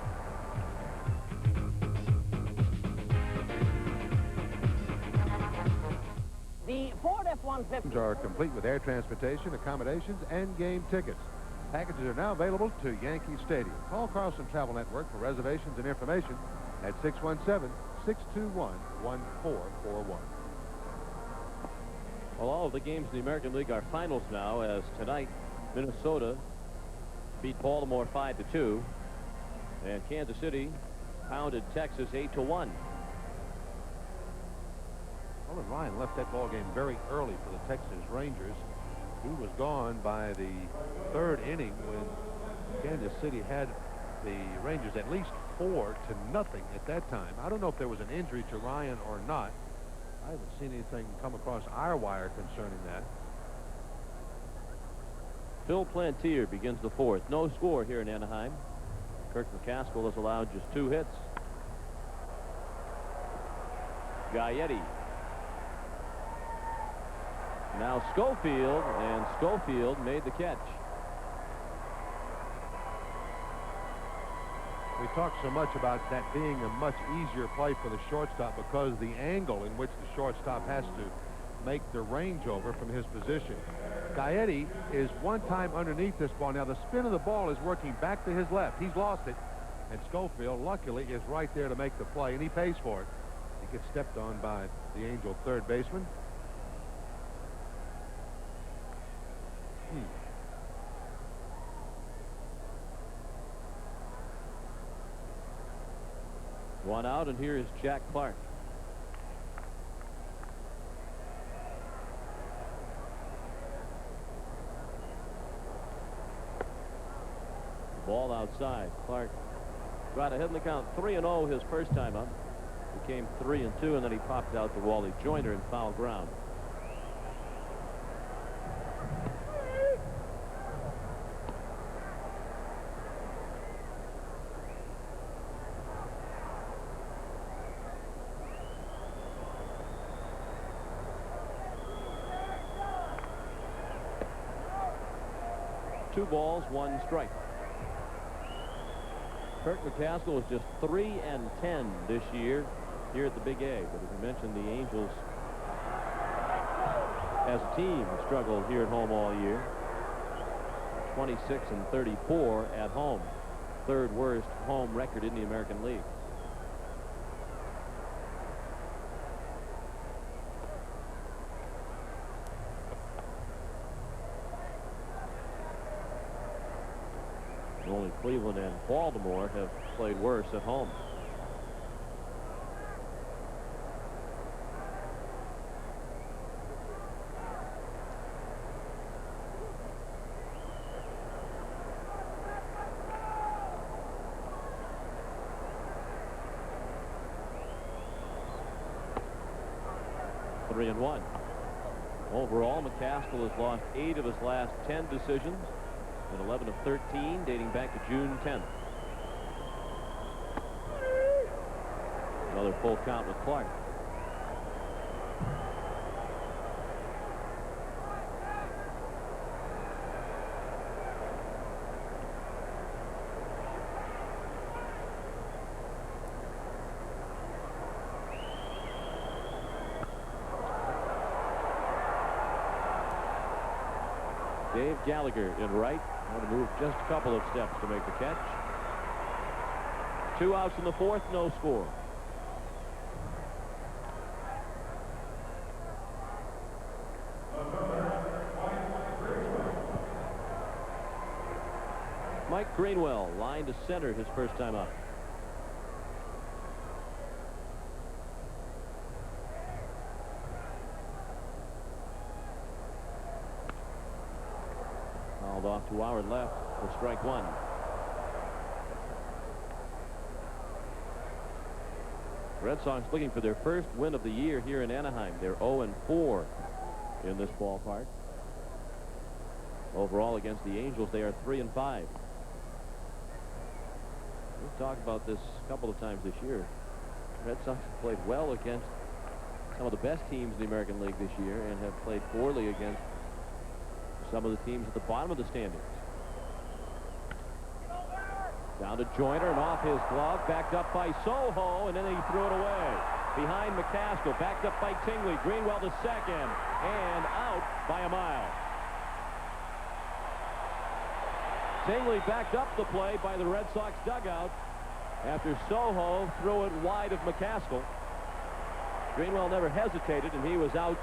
The Ford F-150 are complete with air transportation, accommodations, and game tickets. Packages are now available to Yankee Stadium. Call Carlson Travel Network for reservations and information at 617-621-1441. Well, all of the games in the American League are finals now, as tonight Minnesota beat Baltimore 5-2, and Kansas City pounded Texas 8-1. Nolan Ryan left that ball game very early for the Texas Rangers. He was gone by the 3rd inning when Kansas City had the Rangers at least 4-0 at that time. I don't know if there was an injury to Ryan or not. I haven't seen anything come across our wire concerning that. Phil Plantier begins the 4th. No score here in Anaheim. Kirk McCaskill has allowed just 2 hits. Gaetti. Now Schofield, and Schofield made the catch. We talk so much about that being a much easier play for the shortstop because the angle in which the shortstop has to make the range over from his position. Gaetti is one time underneath this ball. Now the spin of the ball is working back to his left. He's lost it, and Schofield luckily is right there to make the play, and he pays for it. He gets stepped on by the Angel 3rd baseman. One out, and here is Jack Clark. Ball outside. Clark got ahead in the count 3-0 his first time up. Became 3-2, and then he popped out to Wally Joyner in foul ground. Two balls, 1 strike. Kirk McCaskill is just 3-10 this year here at the Big A. But as we mentioned, the Angels as a team have struggled here at home all year. 26-34 at home. 3rd worst home record in the American League. Only Cleveland and Baltimore have played worse at home. Three and 1. Overall, McCaskill has lost 8 of his last 10 decisions. And 11 of 13 dating back to June 10th. Another full count with Clark. Dave Gallagher in right. Had to move just a couple of steps to make the catch. 2 outs in the fourth, no score. Mike Greenwell, line to center his first time up. Fouled off to Howard left for strike one. Red Sox looking for their first win of the year here in Anaheim. They're 0-4 in this ballpark. Overall against the Angels, they are 3-5. We've talked about this a couple of times this year. Red Sox have played well against some of the best teams in the American League this year and have played poorly against some of the teams at the bottom of the standings. Down to Joyner and off his glove, backed up by Soho, and then he threw it away. Behind McCaskill, backed up by Tingley. Greenwell to second, and out by a mile. Tingley backed up the play by the Red Sox dugout after Soho threw it wide of McCaskill. Greenwell never hesitated, and he was out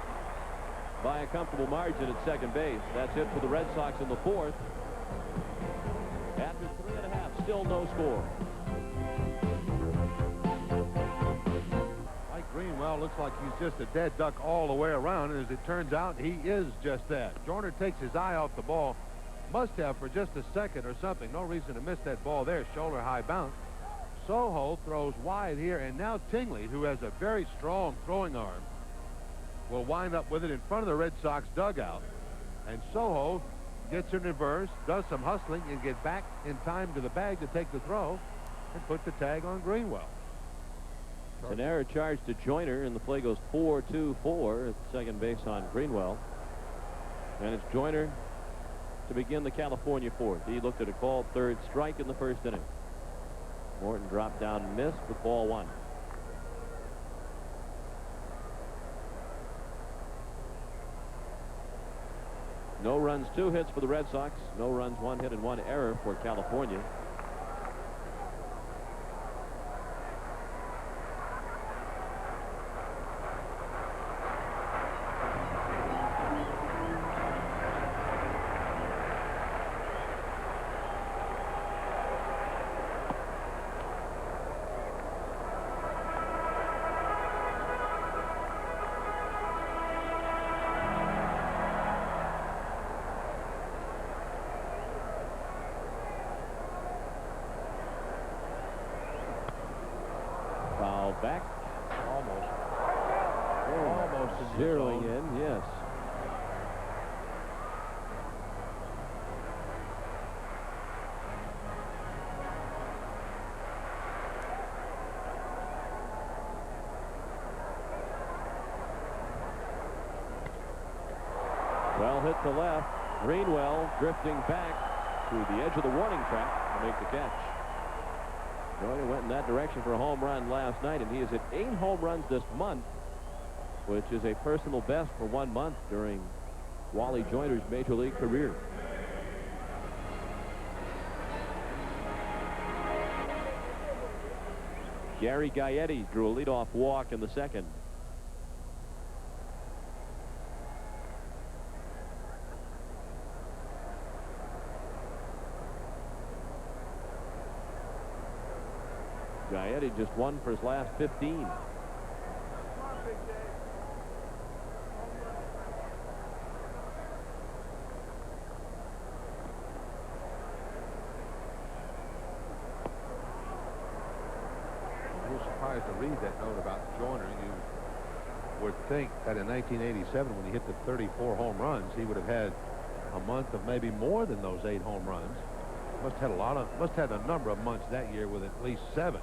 by a comfortable margin at second base. That's it for the Red Sox in the fourth. After 3.5, still no score. Mike Greenwell looks like he's just a dead duck all the way around, and as it turns out, he is just that. Joyner takes his eye off the ball. Must have for just a second or something. No reason to miss that ball there. Shoulder high bounce. Soho throws wide here, and now Tingley, who has a very strong throwing arm, will wind up with it in front of the Red Sox dugout. And Soho gets in reverse, does some hustling, and get back in time to the bag to take the throw and put the tag on Greenwell. It's an error charge to Joyner, and the play goes 4-2-4 at second base on Greenwell. And it's Joyner to begin the California fourth. He looked at a called third strike in the first inning. Morton dropped down and missed with ball one. No runs, 2 hits for the Red Sox. No runs, 1 hit and 1 error for California. Back. Almost Zeroing in, yes. Well hit to left. Greenwell drifting back to the edge of the warning track to make the catch. Joyner went in that direction for a home run last night, and he is at 8 home runs this month, which is a personal best for 1 month during Wally Joyner's major league career. Gary Gaetti drew a leadoff walk in the second. Gaetti just 1 for his last 15. I was surprised to read that note about Joyner. You would think that in 1987, when he hit the 34 home runs, he would have had a month of maybe more than those 8 home runs. Must have a number of months that year with at least 7.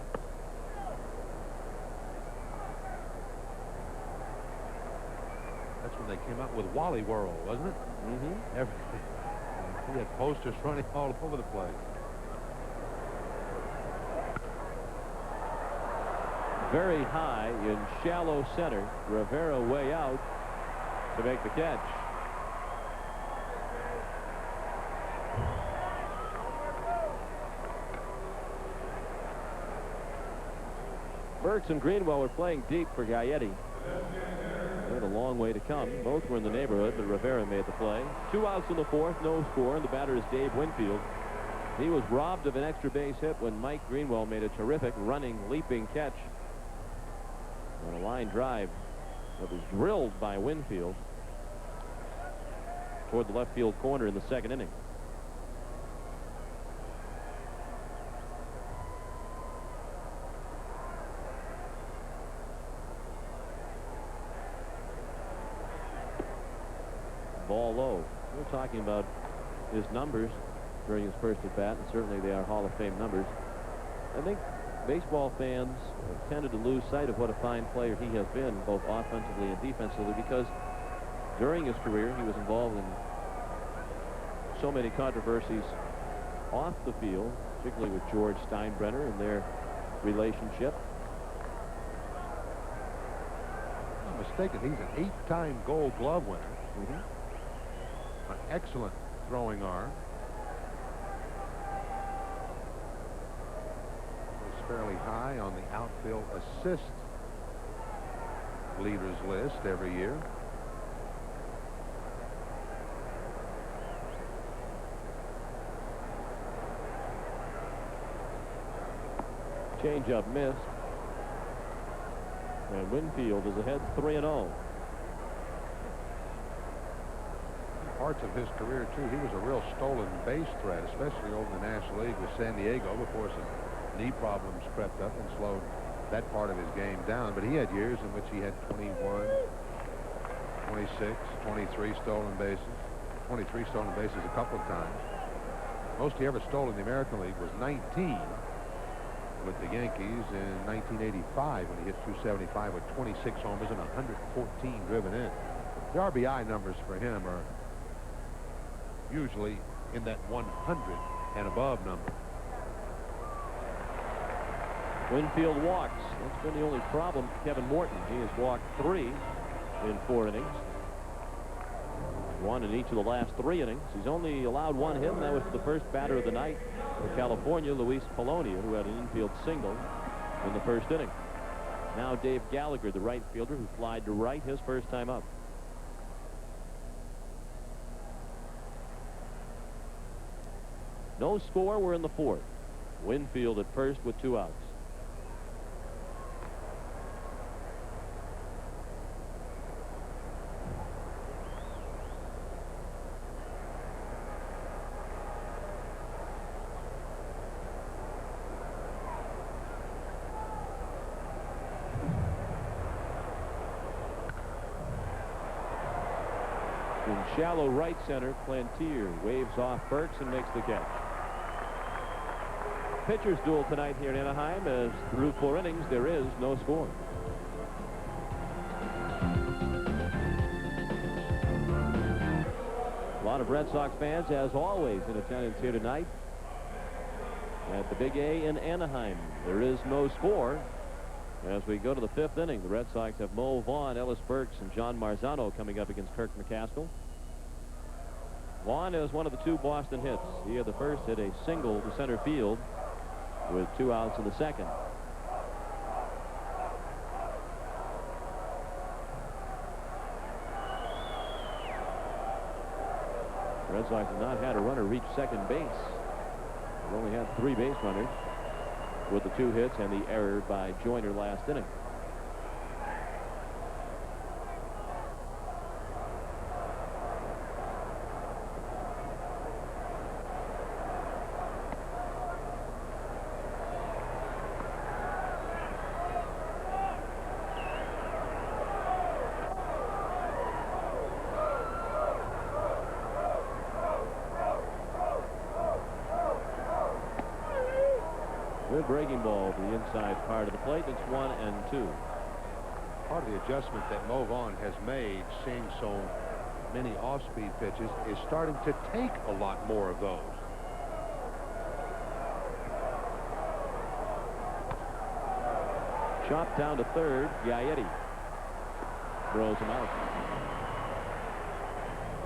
That's when they came out with Wally World, wasn't it? Mm-hmm. Everything. He had posters running all over the place. Very high in shallow center. Rivera way out to make the catch. Burks and Greenwell were playing deep for Gaetti. They had a long way to come. Both were in the neighborhood, but Rivera made the play. 2 outs in the fourth, no score, and the batter is Dave Winfield. He was robbed of an extra base hit when Mike Greenwell made a terrific running, leaping catch on a line drive that was drilled by Winfield toward the left field corner in the second inning. Ball low. We're talking about his numbers during his first at bat, and certainly they are Hall of Fame numbers. I think baseball fans have tended to lose sight of what a fine player he has been, both offensively and defensively, because during his career he was involved in so many controversies off the field, particularly with George Steinbrenner and their relationship. If I'm not mistaken, he's an 8-time Gold Glove winner. An excellent throwing arm. Was fairly high on the outfield assist leaders list every year. Changeup missed. And Winfield is ahead 3-0. Parts of his career, too, he was a real stolen base threat, especially over the National League with San Diego before some knee problems crept up and slowed that part of his game down. But he had years in which he had 21, 26, 23 stolen bases, 23 stolen bases a couple of times. Most he ever stole in the American League was 19 with the Yankees in 1985 when he hit 275 with 26 homers and 114 driven in. The RBI numbers for him are usually in that 100 and above number. Winfield walks. That's been the only problem for Kevin Morton. He has walked 3 in 4 innings. 1 in each of the last 3 innings. He's only allowed 1 hit, and that was to the first batter of the night for California, Luis Polonia, who had an infield single in the first inning. Now Dave Gallagher, the right fielder, who flied to right his first time up. No score. We're in the fourth. Winfield at first with 2 outs. In shallow right center, Plantier waves off Burks and makes the catch. Pitchers duel tonight here in Anaheim, as through 4 innings there is no score. A lot of Red Sox fans, as always, in attendance here tonight at the Big A in Anaheim. There is no score as we go to the 5th inning. The Red Sox have Mo Vaughn, Ellis Burks, and John Marzano coming up against Kirk McCaskill. Vaughn is one of the 2 Boston hits. He had the first, hit a single to center field with 2 outs in the second. The Red Sox have not had a runner reach second base. They've only had 3 base runners with the 2 hits and the error by Joyner last inning. Good breaking ball to the inside part of the plate. It's 1-2. Part of the adjustment that Mo Vaughn has made, seeing so many off-speed pitches, is starting to take a lot more of those. Chopped down to third. Gaetti throws him out.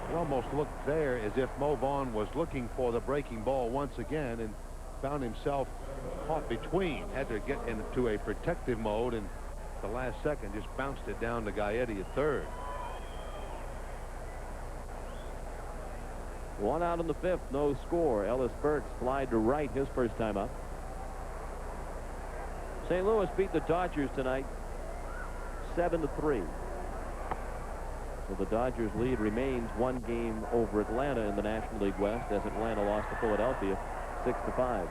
It almost looked there as if Mo Vaughn was looking for the breaking ball once again and found himself caught between, had to get into a protective mode, and the last second just bounced it down to Gaetti at third. One out in the fifth, no score. Ellis Burks flied to right his first time up. St. Louis beat the Dodgers tonight 7-3. So the Dodgers lead remains one game over Atlanta in the National League West, as Atlanta lost to Philadelphia 6-5.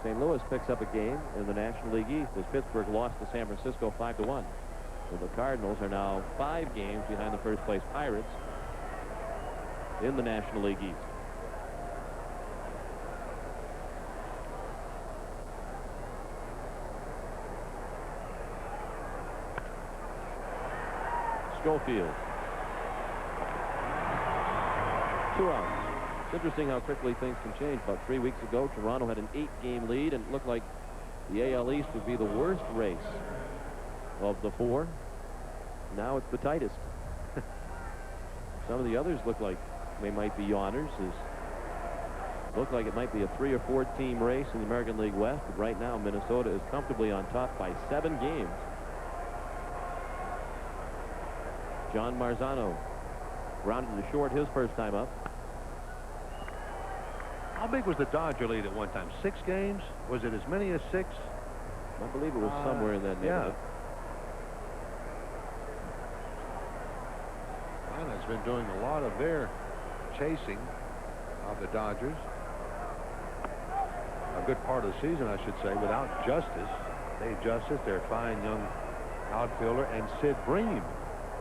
St. Louis picks up a game in the National League East as Pittsburgh lost to San Francisco 5-1. So the Cardinals are now 5 games behind the first place Pirates in the National League East. Schofield. 2 outs. It's interesting how quickly things can change. About 3 weeks ago, Toronto had an 8-game lead, and it looked like the AL East would be the worst race of the 4. Now it's the tightest. Some of the others look like they might be yawners. Look like it might be a 3 or 4 team race in the American League West, but right now Minnesota is comfortably on top by 7 games. John Marzano grounded to short his first time up. How big was the Dodger lead at one time? 6 games? Was it as many as 6? I believe it was somewhere in that neighborhood. Atlanta's been doing a lot of their chasing of the Dodgers. A good part of the season, I should say, without Justice. Dave Justice, their fine young outfielder, and Sid Bream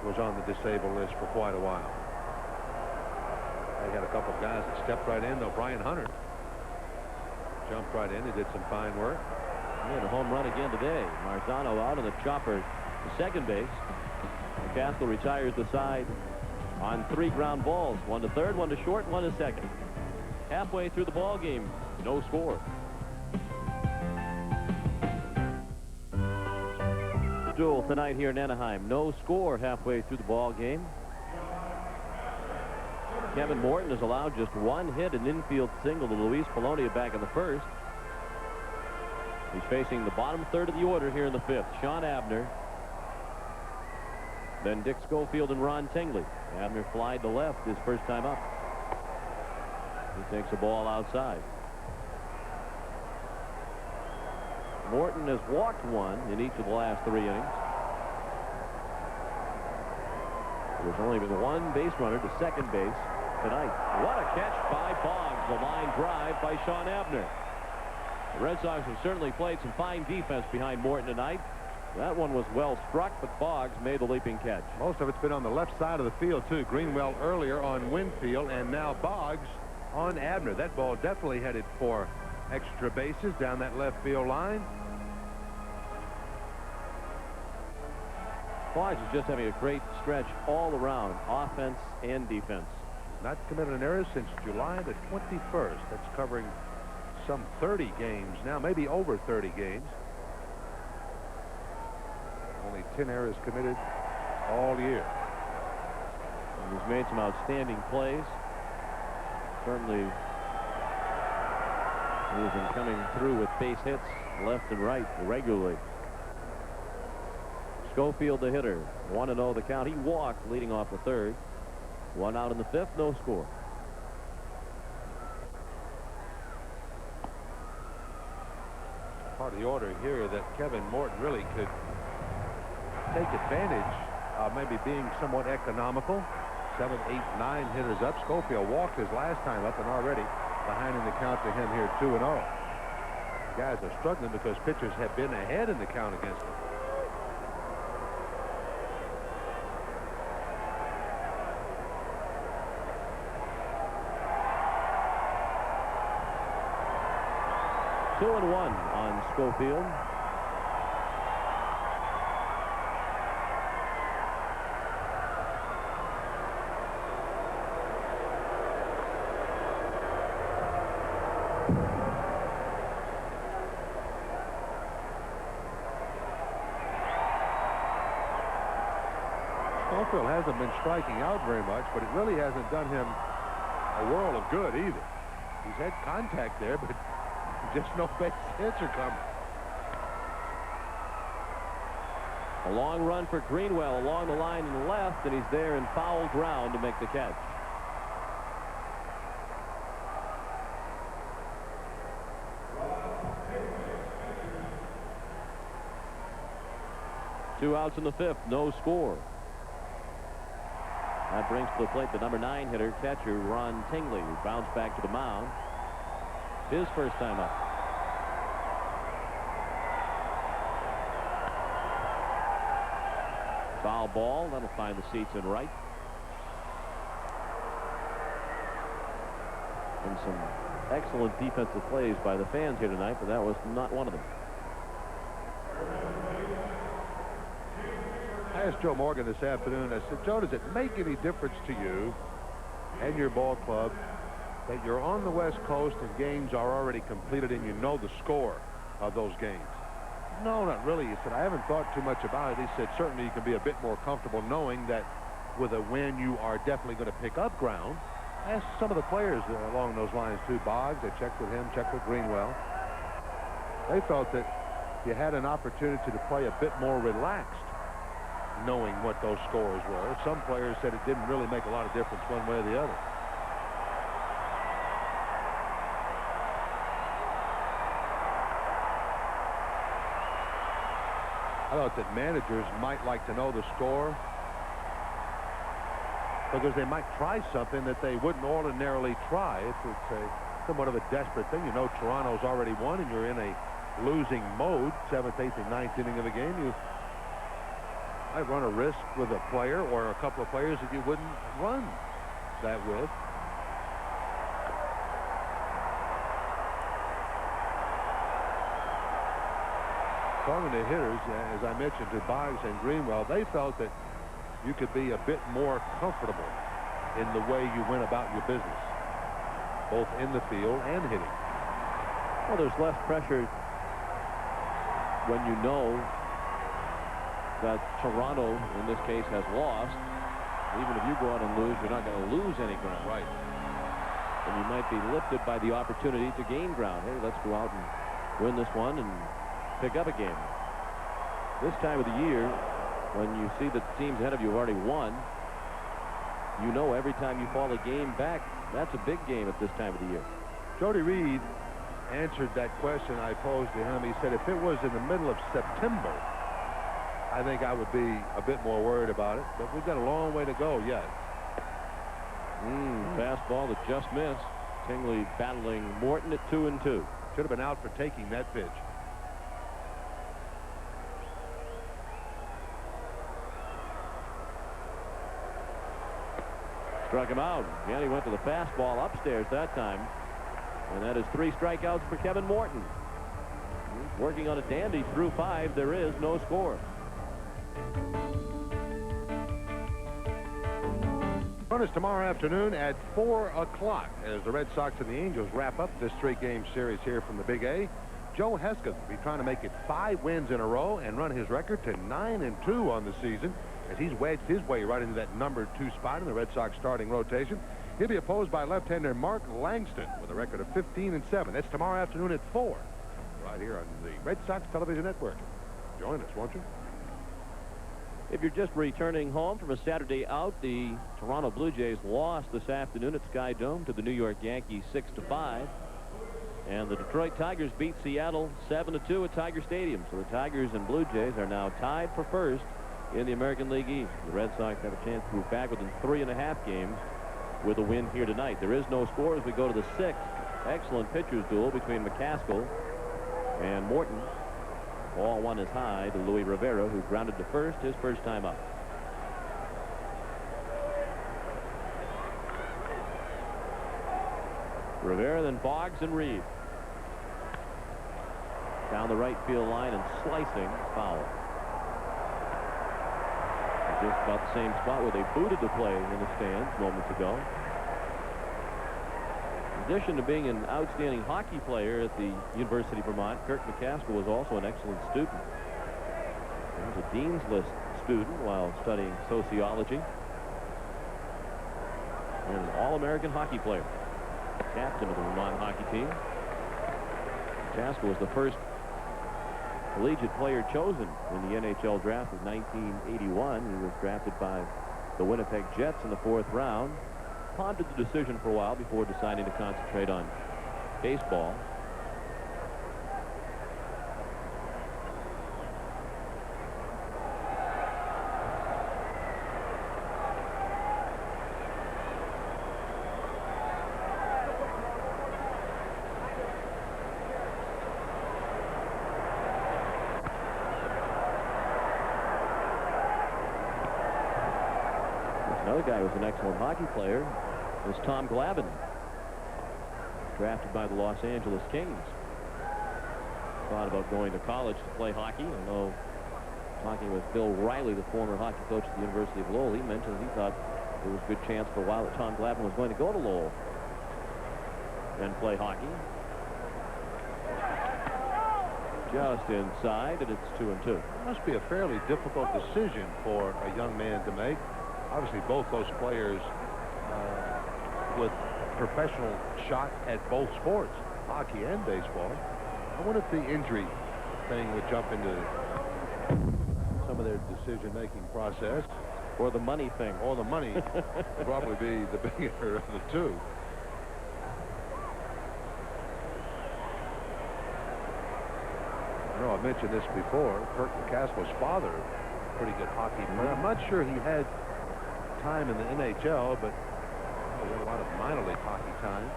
was on the disabled list for quite a while. They had a couple of guys that stepped right in, though. Brian Hunter jumped right in. He did some fine work. He had a home run again today. Marzano out on the chopper to second base. McCaskill retires the side on 3 ground balls. 1 to third, 1 to short, 1 to second. Halfway through the ball game, no score. Duel tonight here in Anaheim. No score halfway through the ball game. Kevin Morton has allowed just 1 hit, an infield single to Luis Polonia back in the first. He's facing the bottom third of the order here in the fifth. Sean Abner, then Dick Schofield and Ron Tingley. Abner flied to left his first time up. He takes a ball outside. Morton has walked 1 in each of the last 3 innings. There's only been 1 base runner to second base tonight. What a catch by Boggs. The line drive by Sean Abner. The Red Sox have certainly played some fine defense behind Morton tonight. That one was well struck, but Boggs made the leaping catch. Most of it's been on the left side of the field, too. Greenwell earlier on Winfield, and now Boggs on Abner. That ball definitely headed for extra bases down that left field line. Boggs is just having a great stretch all around, offense and defense. Not committed an error since July the 21st. That's covering some 30 games now, maybe over 30 games. Only 10 errors committed all year. And he's made some outstanding plays. Certainly, he has been coming through with base hits left and right regularly. Schofield, the hitter, 1-0 the count. He walked leading off the third. 1 out in the fifth, no score. Part of the order here that Kevin Morton really could take advantage of maybe being somewhat economical. 7, 8, 9 hitters up. Schofield walked his last time up and already behind in the count to him here 2-0. Guys are struggling because pitchers have been ahead in the count against them. Two and 1 on Schofield. Schofield hasn't been striking out very much, but it really hasn't done him a world of good either. He's had contact there, but Just no base hits are coming. A long run for Greenwell along the line in the left, and he's there in foul ground to make the catch. Two outs in the fifth, no score. That brings to the plate the number 9 hitter, catcher Ron Tingley, who bounced back to the mound. His first time up. Foul ball, that'll find the seats in right. And some excellent defensive plays by the fans here tonight, but that was not one of them. I asked Joe Morgan this afternoon, I said, Joe, does it make any difference to you and your ball club that you're on the West Coast and games are already completed and you know the score of those games? No, not really. He said, I haven't thought too much about it. He said, certainly you can be a bit more comfortable knowing that with a win you are definitely going to pick up ground. I asked some of the players along those lines too. Boggs, I checked with him, checked with Greenwell. They felt that you had an opportunity to play a bit more relaxed knowing what those scores were. Some players said it didn't really make a lot of difference one way or the other. I thought that managers might like to know the score because they might try something that they wouldn't ordinarily try. It's a somewhat of a desperate thing. You know Toronto's already won and you're in a losing mode, 7th, 8th, and 9th inning of a game. You might run a risk with a player or a couple of players that you wouldn't run that with. Talking to hitters, as I mentioned to Boggs and Greenwell, they felt that you could be a bit more comfortable in the way you went about your business, both in the field and hitting. Well, there's less pressure when you know that Toronto, in this case, has lost. Even if you go out and lose, you're not going to lose any ground. Right. And you might be lifted by the opportunity to gain ground. Hey, let's go out and win this one and pick up a game. This time of the year, when you see the teams ahead of you have already won, you know every time you fall a game back, that's a big game at this time of the year. Jody Reed answered that question I posed to him. He said, if it was in the middle of September, I think I would be a bit more worried about it, but we've got a long way to go yet. Fastball that just missed. Tingley battling Morton at 2-2. Should have been out for taking that pitch. Struck him out. Yeah, he went to the fastball upstairs that time. And that is 3 strikeouts for Kevin Morton. He's working on a dandy through 5. There is no score. Join us tomorrow afternoon at 4 o'clock as the Red Sox and the Angels wrap up this 3-game series here from the Big A. Joe Hesketh will be trying to make it 5 wins in a row and run his record to 9-2 on the season as he's wedged his way right into that number 2 spot in the Red Sox starting rotation. He'll be opposed by left-hander Mark Langston with a record of 15-7. That's tomorrow afternoon at 4 right here on the Red Sox Television Network. Join us, won't you? If you're just returning home from a Saturday out, the Toronto Blue Jays lost this afternoon at Sky Dome to the New York Yankees 6-5. And the Detroit Tigers beat Seattle 7-2 at Tiger Stadium. So the Tigers and Blue Jays are now tied for first in the American League East. The Red Sox have a chance to move back within 3.5 games with a win here tonight. There is no score as we go to the 6th. Excellent pitchers duel between McCaskill and Morton. Ball one is high to Luis Rivera, who grounded to first his first time up. Rivera, then Boggs and Reed. Down the right field line and slicing foul. Just about the same spot where they booted the play in the stands moments ago. In addition to being an outstanding hockey player at the University of Vermont, Kirk McCaskill was also an excellent student. He was a Dean's List student while studying sociology. And an All-American hockey player. Captain of the Vermont hockey team. McCaskill was the first collegiate player chosen in the NHL draft of 1981. He was drafted by the Winnipeg Jets in the 4th round. Pondered the decision for a while before deciding to concentrate on baseball. Another guy who was an excellent hockey player was Tom Glavine, drafted by the Los Angeles Kings. Thought about going to college to play hockey. I know, talking with Bill Riley, the former hockey coach at the University of Lowell, he mentioned that he thought there was a good chance for a while that Tom Glavine was going to go to Lowell and play hockey. Just inside, and it's 2-2. It must be a fairly difficult decision for a young man to make. Obviously, both those players with professional shot at both sports, hockey and baseball. I wonder if the injury thing would jump into some of their decision-making process. Or the money thing. Or the money would probably be the bigger of the two. I know I've mentioned this before. Kirk McCaskill's father, pretty good hockey player. I'm not sure he had time in the NHL, but he had a lot of minor league hockey time.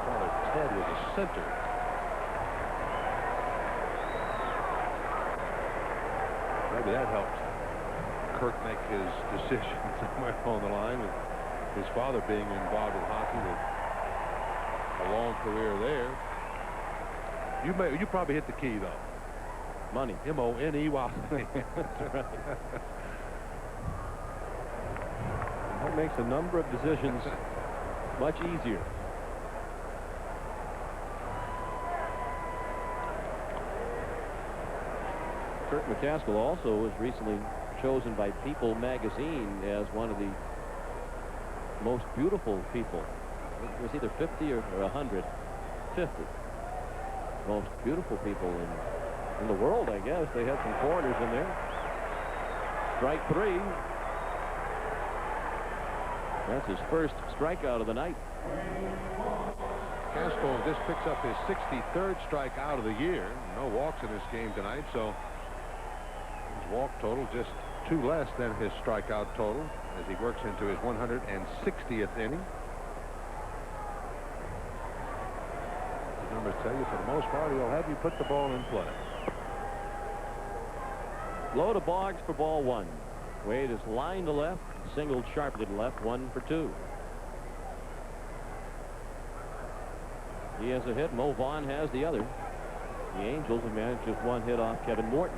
Father Ted was a center. Maybe that helped Kirk make his decision somewhere along the line, with his father being involved in hockey with a long career there. You probably hit the key, though. Money. M-O-N-E-Y. That's right. That makes a number of decisions much easier. Kirk McCaskill also was recently chosen by People magazine as one of the most beautiful people. It was either 50 or 100. 50. Most beautiful people in the world, I guess. They had some foreigners in there. Strike 3. That's his first strikeout of the night. Caskill just picks up his 63rd strikeout of the year. No walks in this game tonight, so his walk total just 2 less than his strikeout total as he works into his 160th inning. The numbers tell you, for the most part, he'll have you put the ball in play. Low to Boggs for ball 1. Wade is lined to left, singled sharply to left, 1 for 2. He has a hit. Mo Vaughn has the other. The Angels have managed just 1 hit off Kevin Morton.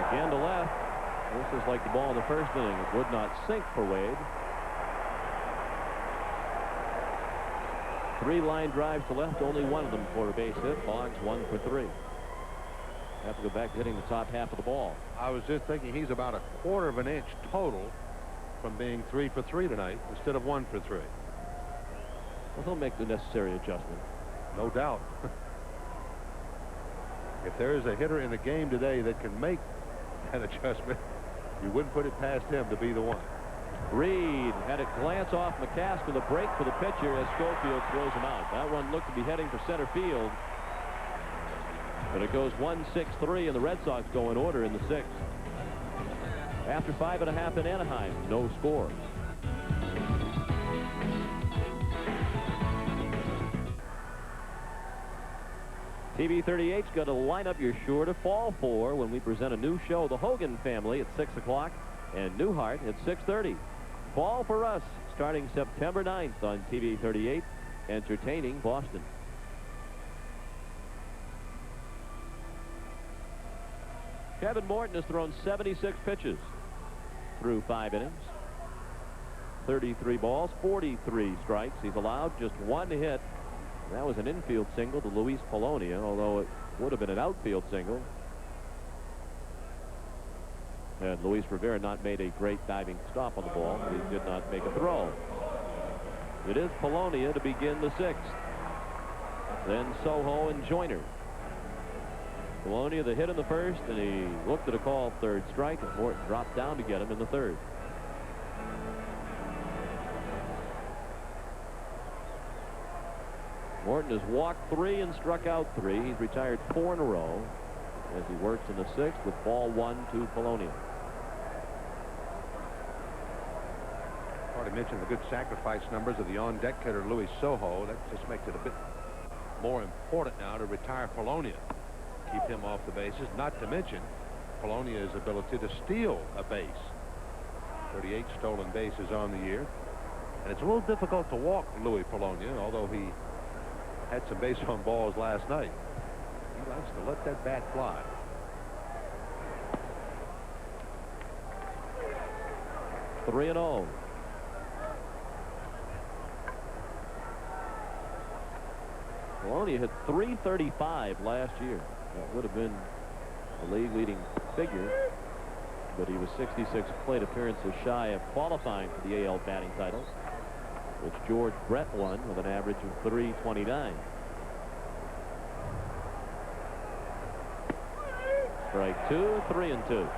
Again to left. This is like the ball in the first inning. It would not sink for Wade. 3 line drives to left, only 1 of them for a base hit. Boggs 1 for 3. Have to go back to hitting the top half of the ball. I was just thinking he's about a 1/4 of an inch total from being 3 for 3 tonight instead of 1 for 3. Well, he'll make the necessary adjustment. No doubt. If there is a hitter in the game today that can make that adjustment, you wouldn't put it past him to be the one. Reed had it glance off McCaskill, the break for the pitcher as Schofield throws him out. That one looked to be heading for center field. But it goes 1-6-3, and the Red Sox go in order in the 6th. After 5.5 in Anaheim, no score. TV 38's going to line up you're sure to fall for when we present a new show, The Hogan Family, at 6 o'clock, and Newhart at 6:30. Fall for us, starting September 9th on TV 38, entertaining Boston. Kevin Morton has thrown 76 pitches through 5 innings. 33 balls, 43 strikes. He's allowed just 1 hit That was an infield single to Luis Polonia, although it would have been an outfield single had Luis Rivera not made a great diving stop on the ball. He did not make a throw. It is Polonia to begin the 6th. Then Soho and Joyner. Polonia the hit in the 1st, and he looked at a call 3rd strike, and Morton dropped down to get him in the 3rd. Morton has walked 3 and struck out 3. He's retired 4 in a row as he works in the 6th with ball 1 to Polonia. Already mentioned the good sacrifice numbers of the on-deck hitter Luis Soho. That just makes it a bit more important now to retire Polonia. Keep him off the bases, not to mention Polonia's ability to steal a base. 38 stolen bases on the year. And it's a little difficult to walk Louis Polonia, although he had some base on balls last night. He likes to let that bat fly. Three and 0. Polonia hit .335 last year. That would have been a league-leading figure, but he was 66 plate appearances shy of qualifying for the AL batting title, which George Brett won with an average of .329. Strike 2, 3 and 2.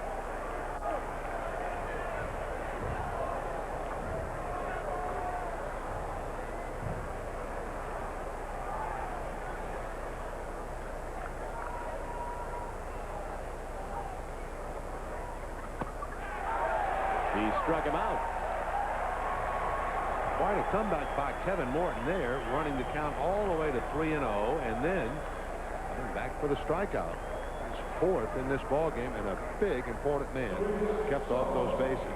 He struck him out. Quite a comeback by Kevin Morton there, running the count all the way to 3-0, and then coming back for the strikeout. He's 4th in this ball game, and a big, important man kept off those bases.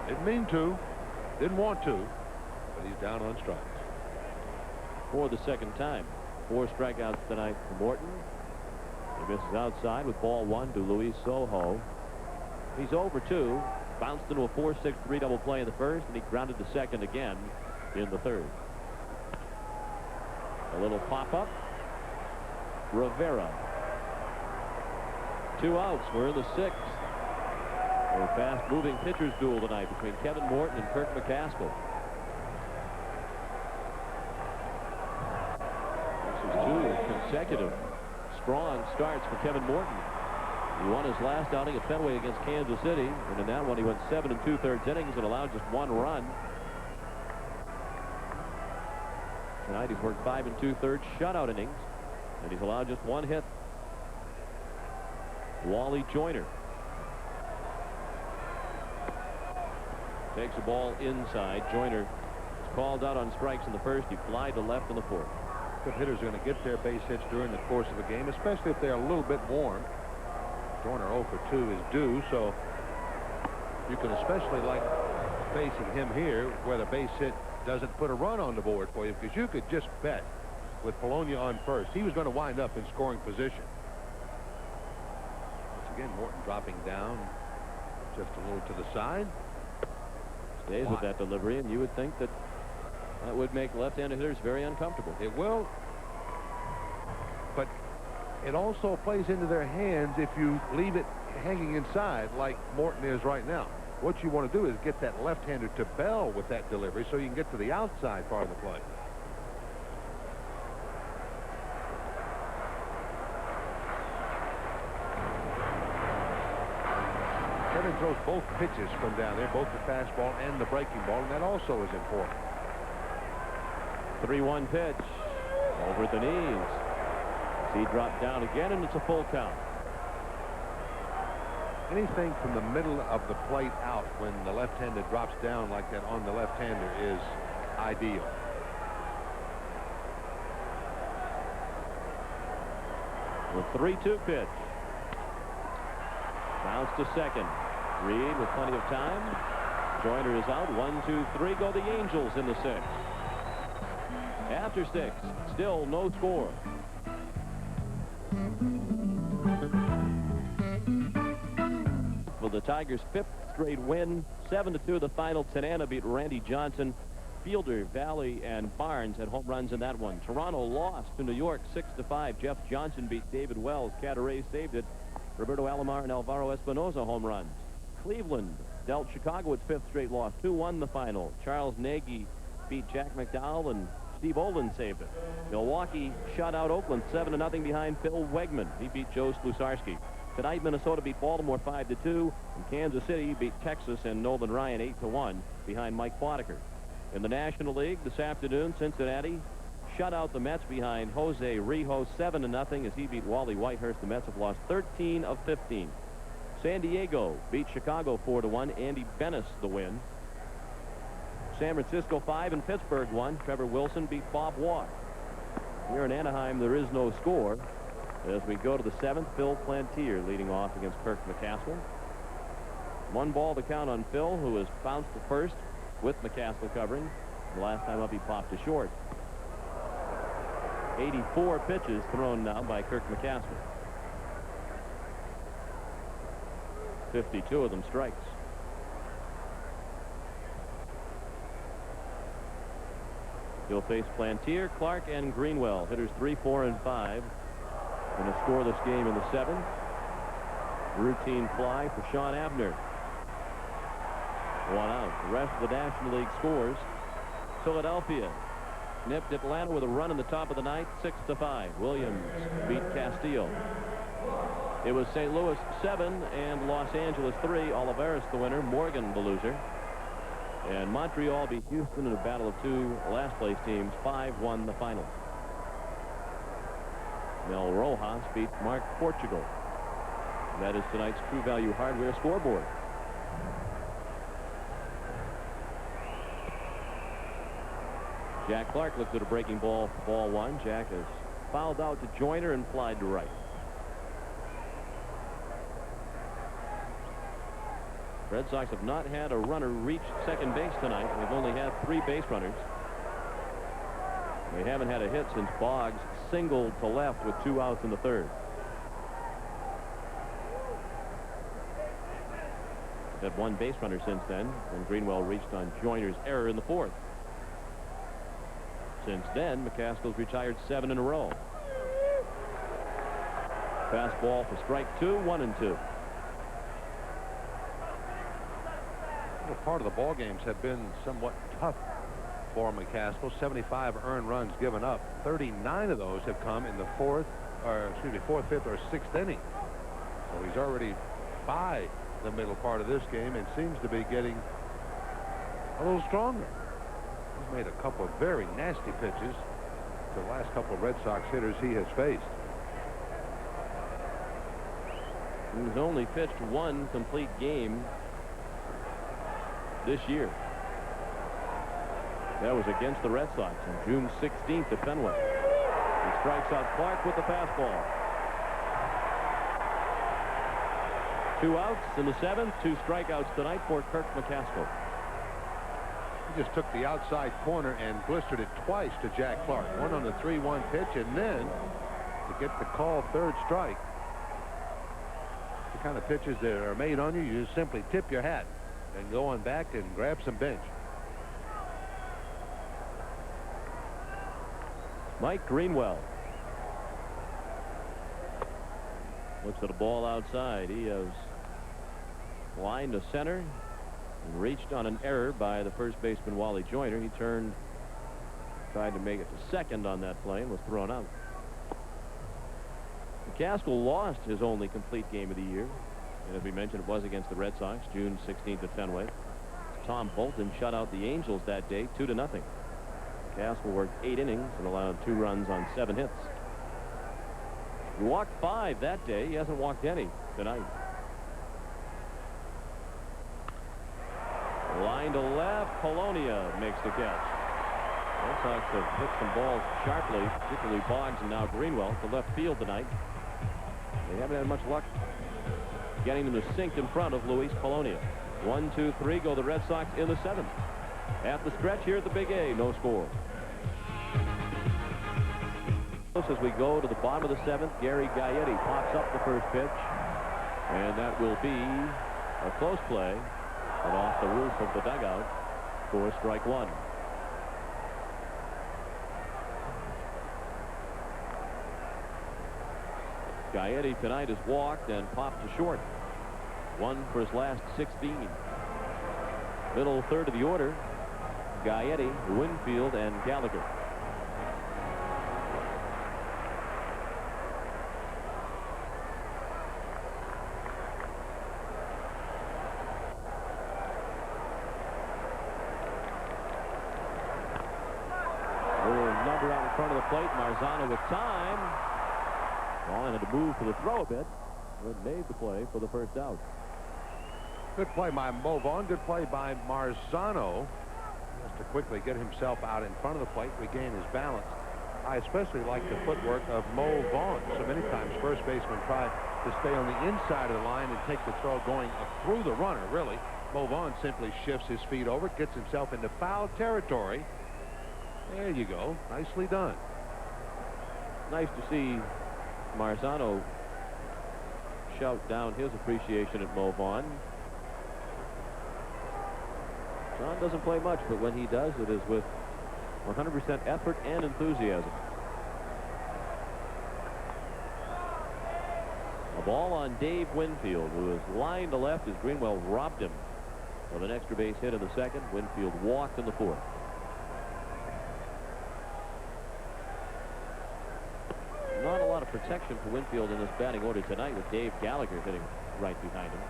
Didn't mean to, didn't want to, but he's down on strikes. For the 2nd time. 4 strikeouts tonight for Morton. He misses outside with ball 1 to Luis Soho. He's 0 for 2. Bounced into a 4-6-3 double play in the 1st, and he grounded to 2nd again in the 3rd. A little pop-up. Rivera. 2 outs. We're in the 6th. A fast-moving pitchers duel tonight between Kevin Morton and Kirk McCaskill. Consecutive strong starts for Kevin Morton. He won his last outing at Fenway against Kansas City, and in that one he went 7 2/3 innings and allowed just 1 run. Tonight he's worked 5 2/3 shutout innings, and he's allowed just 1 hit. Wally Joyner takes the ball inside. Joyner is called out on strikes in the 1st. He flied to left in the 4th. Good hitters are going to get their base hits during the course of the game, especially if they're a little bit warm. Joyner 0 for 2 is due, so you can especially like facing him here where the base hit doesn't put a run on the board for you, because you could just bet with Polonia on 1st he was going to wind up in scoring position. Once again, Morton dropping down just a little to the side. Stays with that delivery, and you would think that that would make left-handed hitters very uncomfortable. It will, but it also plays into their hands if you leave it hanging inside like Morton is right now. What you want to do is get that left-hander to bell with that delivery so you can get to the outside part of the plate. Kevin throws both pitches from down there, both the fastball and the breaking ball, and that also is important. 3-1 pitch over the knees. He dropped down again, and it's a full count. Anything from the middle of the plate out when the left-hander drops down like that on the left-hander is ideal. The 3-2 pitch. Bounce to 2nd. Reed with plenty of time. Joyner is out. 1, 2, 3 go the Angels in the 6th. After 6, still no score. For the Tigers' 5th straight win. 7-2 the final. Tanana beat Randy Johnson. Fielder, Valley, and Barnes had home runs in that one. Toronto lost to New York 6-5. Jeff Johnson beat David Wells. Cadaret saved it. Roberto Alomar and Alvaro Espinoza home runs. Cleveland dealt Chicago its 5th straight loss. 2-1 the final. Charles Nagy beat Jack McDowell, and Steve Olin saved it. Milwaukee shut out Oakland 7-0 behind Phil Wegman. He beat Joe Slusarski. Tonight, Minnesota beat Baltimore 5-2, and Kansas City beat Texas and Nolan Ryan 8-1 behind Mike Boddicker. In the National League this afternoon, Cincinnati shut out the Mets behind Jose Rijo 7-0 as he beat Wally Whitehurst. The Mets have lost 13 of 15. San Diego beat Chicago 4-1. Andy Bennis the win. San Francisco 5 and Pittsburgh 1. Trevor Wilson beat Bob Watt. Here in Anaheim, there is no score. As we go to the 7th, Phil Plantier leading off against Kirk McCaskill. 1 ball to count on Phil, who has bounced to first with McCaskill covering. The last time up, he popped to short. 84 pitches thrown now by Kirk McCaskill. 52 of them strikes. He'll face Plantier, Clark, and Greenwell. Hitters 3, 4, and 5. In a scoreless game in the 7th. Routine fly for Sean Abner. 1 out. The rest of the National League scores. Philadelphia nipped Atlanta with a run in the top of the 9th, 6-5. Williams beat Castillo. It was St. Louis 7 and Los Angeles 3. Olivares the winner, Morgan the loser. And Montreal beat Houston in a battle of 2 last-place teams. 5-1 the final. Mel Rojas beat Mark Portugal. That is tonight's True Value Hardware scoreboard. Jack Clark looked at a breaking ball for ball 1. Jack has fouled out to Joyner and flied to right. Red Sox have not had a runner reach second base tonight. They've only had 3 base runners. They haven't had a hit since Boggs singled to left with 2 outs in the 3rd. Had 1 base runner since then, and Greenwell reached on Joyner's error in the 4th. Since then, McCaskill's retired 7 in a row. Fastball for strike 2, 1-2. Well, part of the ball games have been somewhat tough for McCaskill. 75 earned runs given up. 39 of those have come in the 4th, 5th, or 6th inning. So he's already by the middle part of this game and seems to be getting a little stronger. He's made a couple of very nasty pitches to the last couple of Red Sox hitters he has faced. He's only pitched 1 complete game this year. That was against the Red Sox on June 16th at Fenway. He strikes out Clark with the fastball. 2 outs in the 7th, 2 strikeouts tonight for Kirk McCaskill. He just took the outside corner and blistered it twice to Jack Clark. 1 on the 3-1 pitch, and then to get the call 3rd strike. The kind of pitches that are made on you, you just simply tip your hat and go on back and grab some bench. Mike Greenwell looks at a ball outside. He has lined to center and reached on an error by the first baseman Wally Joyner. He turned, tried to make it to second on that play and was thrown out. McCaskill lost his only complete game of the year, and as we mentioned, it was against the Red Sox, June 16th at Fenway. Tom Bolton shut out the Angels that day 2-0. McCaskill worked 8 innings and allowed 2 runs on 7 hits. He walked 5 that day. He hasn't walked any tonight. Line to left. Polonia makes the catch. Red Sox have hit some balls sharply, particularly Boggs and now Greenwell, to left field tonight. They haven't had much luck getting them to sink in front of Luis Polonia. 1, 2, 3 go the Red Sox in the 7th. At the stretch here at the Big A, no score. As we go to the bottom of the 7th, Gary Gaetti pops up the first pitch, and that will be A close play, and off the roof of the dugout for strike one. Gaetti tonight has walked and popped to short. One for his last 16. Middle third of the order, Gaetti, Winfield, and Gallagher. Number out in front of the plate. Marzano with time. Well, had to move for the throw a bit, but made the play for the first out. Good play by Mo Vaughn. Good play by Marzano. Just to quickly get himself out in front of the plate, regain his balance. I especially like the footwork of Mo Vaughn. So many times first baseman try to stay on the inside of the line and take the throw going through the runner, really. Mo Vaughn simply shifts his feet over, gets himself into foul territory. There you go. Nicely done. Nice to see Marzano shout down his appreciation at Mo Vaughn. John doesn't play much, but when he does, it is with 100% effort and enthusiasm. A ball on Dave Winfield, who is lined to left as Greenwell robbed him of an extra base hit in the second. Winfield walked in the fourth. Not a lot of protection for Winfield in this batting order tonight, with Dave Gallagher hitting right behind him.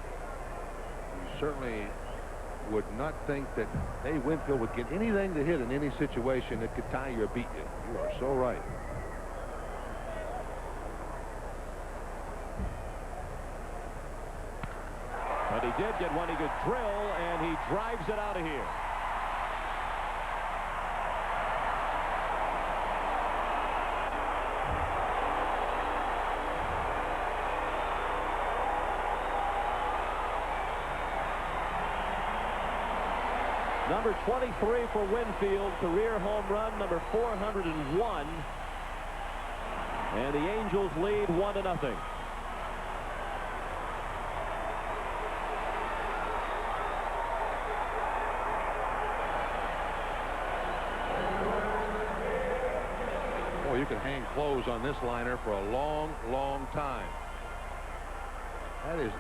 You certainly would not think that Dave Winfield would get anything to hit in any situation that could tie you or beat you. You are so right. But he did get one he could drill, and he drives it out of here. Number 23 for Winfield, career home run number 401. And the Angels lead 1-0. Boy, you can hang clothes on this liner for a long, long time.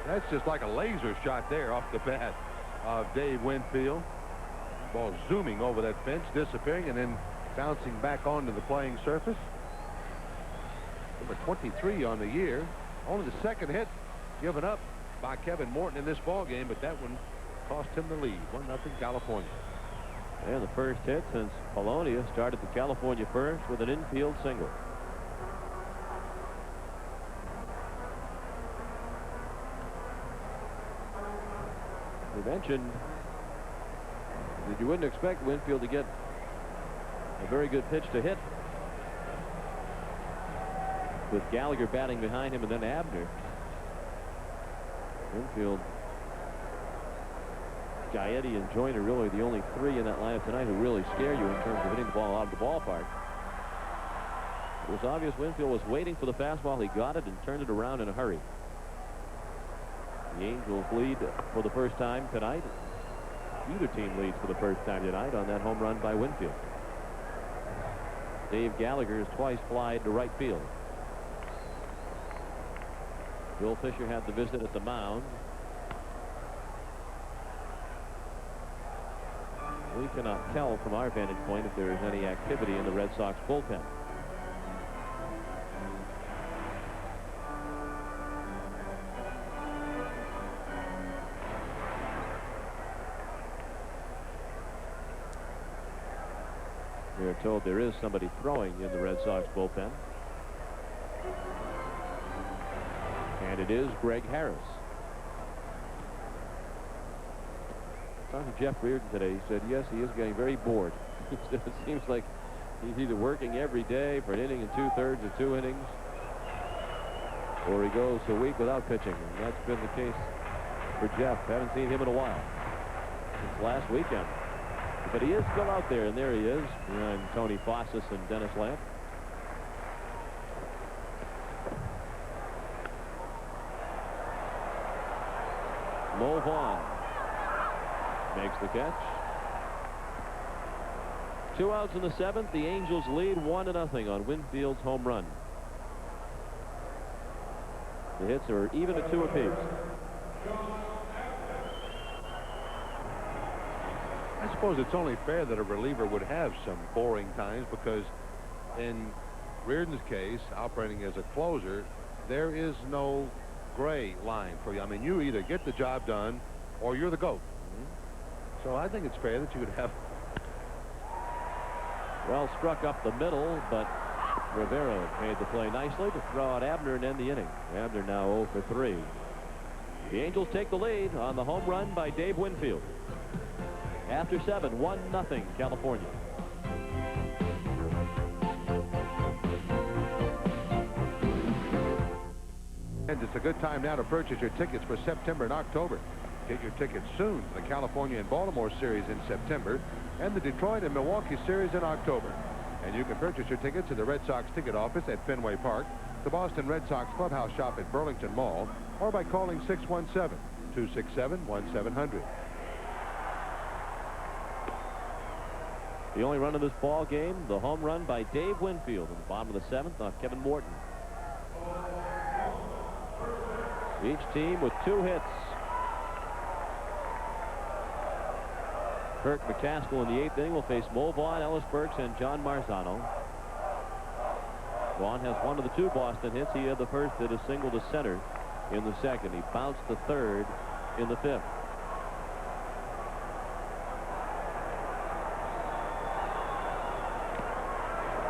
That's just like a laser shot there off the bat of Dave Winfield. Ball zooming over that fence, disappearing, and then bouncing back onto the playing surface. Number 23 on the year. Only the second hit given up by Kevin Morton in this ball game, but that one cost him the lead. 1-0 California. And the first hit since Polonia started the California first with an infield single. We mentioned that you wouldn't expect Winfield to get a very good pitch to hit, with Gallagher batting behind him and then Abner. Winfield, Gaetti, and Joyner really the only three in that lineup tonight who really scare you in terms of hitting the ball out of the ballpark. It was obvious Winfield was waiting for the fastball. He got it and turned it around in a hurry. The Angels lead for the first time tonight. Either team leads for the first time tonight on that home run by Winfield. Dave Gallagher has twice flied to right field. Bill Fisher had the visit at the mound. We cannot tell from our vantage point if there is any activity in the Red Sox bullpen. We are told there is somebody throwing in the Red Sox bullpen. And it is Greg Harris. I talked to Jeff Reardon today. He said, yes, he is getting very bored. It seems like he's either working every day for an inning and 2/3 or 2 innings, or he goes a week without pitching. And that's been the case for Jeff. Haven't seen him in a while, since last weekend. But he is still out there, and there he is behind Tony Fossas and Dennis Lamp. Mo Vaughn makes the catch. 2 outs in the 7th. The Angels lead 1-0 on Winfield's home run. The hits are even at 2 apiece. I suppose it's only fair that a reliever would have some boring times, because in Reardon's case, operating as a closer, there is no gray line for you. I mean, you either get the job done or you're the GOAT. So I think it's fair that you would have. Well struck up the middle, but Rivera made the play nicely to throw out Abner and end the inning. Abner now 0 for 3. The Angels take the lead on the home run by Dave Winfield. After 7, 1-0 California. And it's a good time now to purchase your tickets for September and October. Get your tickets soon for the California and Baltimore series in September and the Detroit and Milwaukee series in October. And you can purchase your tickets at the Red Sox ticket office at Fenway Park, the Boston Red Sox clubhouse shop at Burlington Mall, or by calling 617-267-1700. The only run of this ball game, the home run by Dave Winfield in the bottom of the 7th off Kevin Morton. Each team with 2 hits. Kirk McCaskill in the 8th inning will face Mo Vaughn, Ellis Burks, and John Marzano. Vaughn has one of the 2 Boston hits. He had the first hit, a single to center in the 2nd. He bounced to 3rd in the 5th.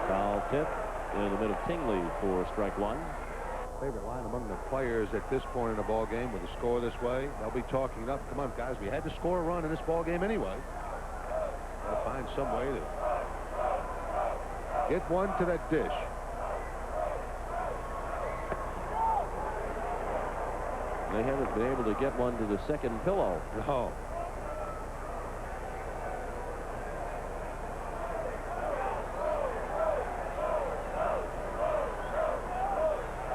Foul tip in the middle of Tingley for strike 1. Favorite line among the players at this point in a ball game with a score this way. They'll be talking up. Come on, guys, we had to score a run in this ball game anyway. Gotta find some way to get one to that dish. They haven't been able to get one to the 2nd pillow. No.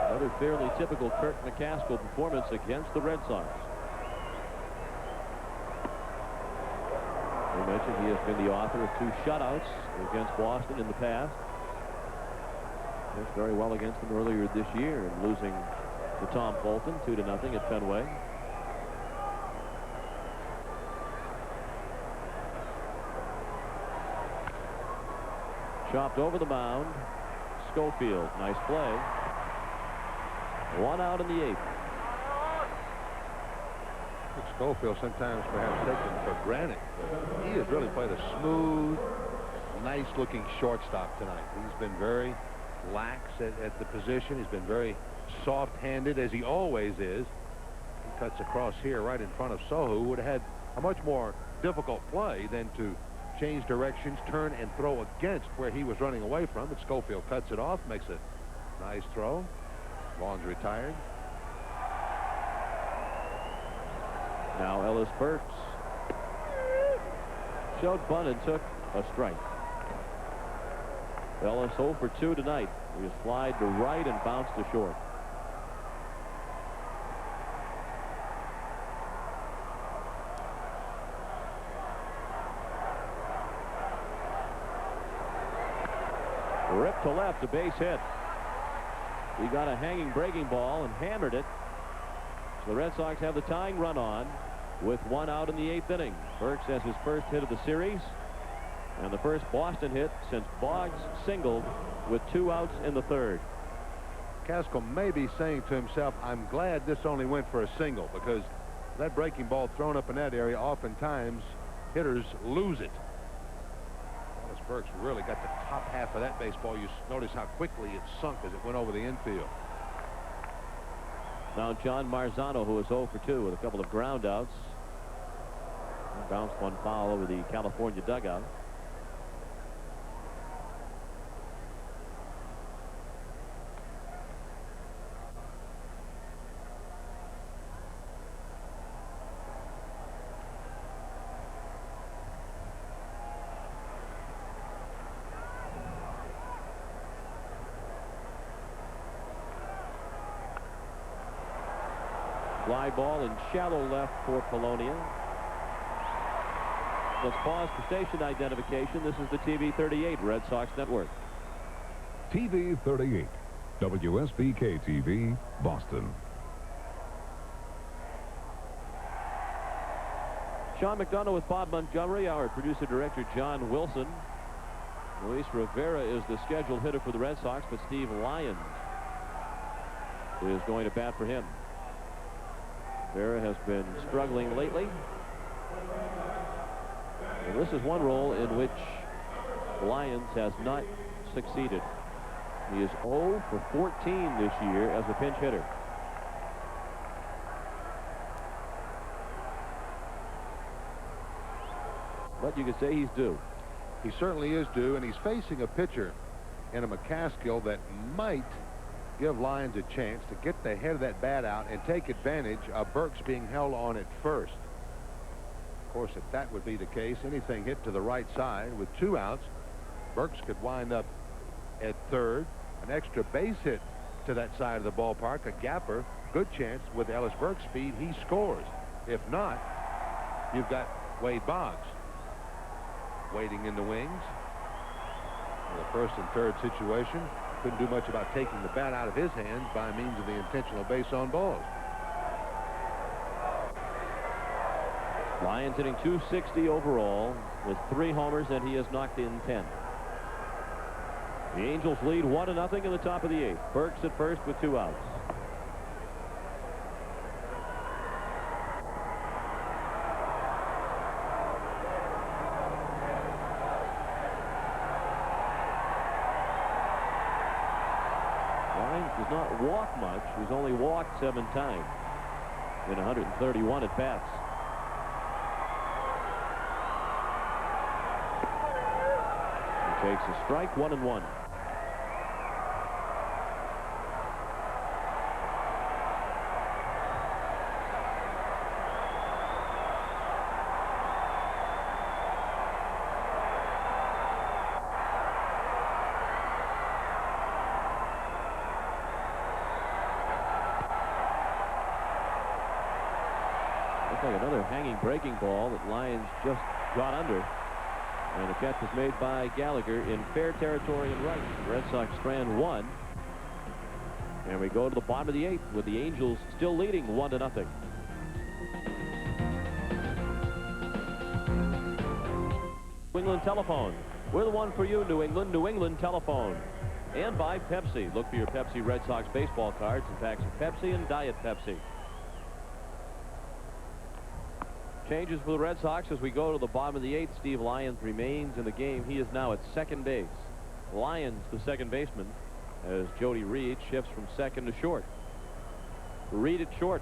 Another fairly typical Kirk McCaskill performance against the Red Sox. We mentioned he has been the author of 2 shutouts against Boston in the past. Pitched very well against them earlier this year and losing to Tom Fulton 2-0 at Fenway. Chopped over the mound. Schofield, nice play. 1 out in the 8th. Schofield sometimes perhaps taken for granted, but he has really played a smooth, nice-looking shortstop tonight. He's been very lax at the position. He's been very soft-handed, as he always is. He cuts across here right in front of Soho, who would have had a much more difficult play than to change directions, turn, and throw against where he was running away from. But Schofield cuts it off, makes a nice throw. Vaughn's retired. Now Ellis Burks showed bunt and took a strike. Ellis 0 for 2 tonight. He was flied to right and bounced to short. Ripped to left, a base hit. He got a hanging breaking ball and hammered it. So the Red Sox have the tying run on with 1 out in the 8th inning. Burks has his first hit of the series and the first Boston hit since Boggs singled with 2 outs in the 3rd. Caskill may be saying to himself, I'm glad this only went for a single, because that breaking ball thrown up in that area, oftentimes hitters lose it. Ellis Burks really got the top half of that baseball. You notice how quickly it sunk as it went over the infield. Now John Marzano, who is 0 for 2 with a couple of ground outs. He bounced one foul over the California dugout. Fly ball in shallow left for Polonia. Let's pause for station identification. This is the TV 38 Red Sox Network. TV 38, WSBK TV, Boston. Sean McDonough with Bob Montgomery, our producer-director John Wilson. Luis Rivera is the scheduled hitter for the Red Sox, but Steve Lyons is going to bat for him. Rivera has been struggling lately. And this is one role in which Lyons has not succeeded. He is 0 for 14 this year as a pinch hitter. But you could say he's due. He certainly is due, and he's facing a pitcher in a McCaskill that might give Lyons a chance to get the head of that bat out and take advantage of Burks being held on at first. Of course, if that would be the case, anything hit to the right side with 2 outs, Burks could wind up at third. An extra base hit to that side of the ballpark, a gapper, good chance with Ellis Burks' speed, he scores. If not, you've got Wade Boggs waiting in the wings. In the first and third situation, couldn't do much about taking the bat out of his hands by means of the intentional base on balls. Lyons hitting .260 overall with 3 homers, and he has knocked in 10. The Angels lead 1-0 in the top of the 8th. Burks at first with 2 outs. Lyons does not walk much. He's only walked 7 times in 131 at bats. He takes a strike, 1-1. Looks like another hanging breaking ball that Lyons just got under. And the catch was made by Gallagher in fair territory and right. The Red Sox strand 1. And we go to the bottom of the 8th with the Angels still leading 1-0. New England Telephone. We're the one for you, New England. New England Telephone. And by Pepsi. Look for your Pepsi Red Sox baseball cards and packs of Pepsi and Diet Pepsi. Changes for the Red Sox as we go to the bottom of the 8th. Steve Lyons remains in the game. He is now at second base. Lyons, the second baseman, as Jody Reed shifts from second to short. Reed at short.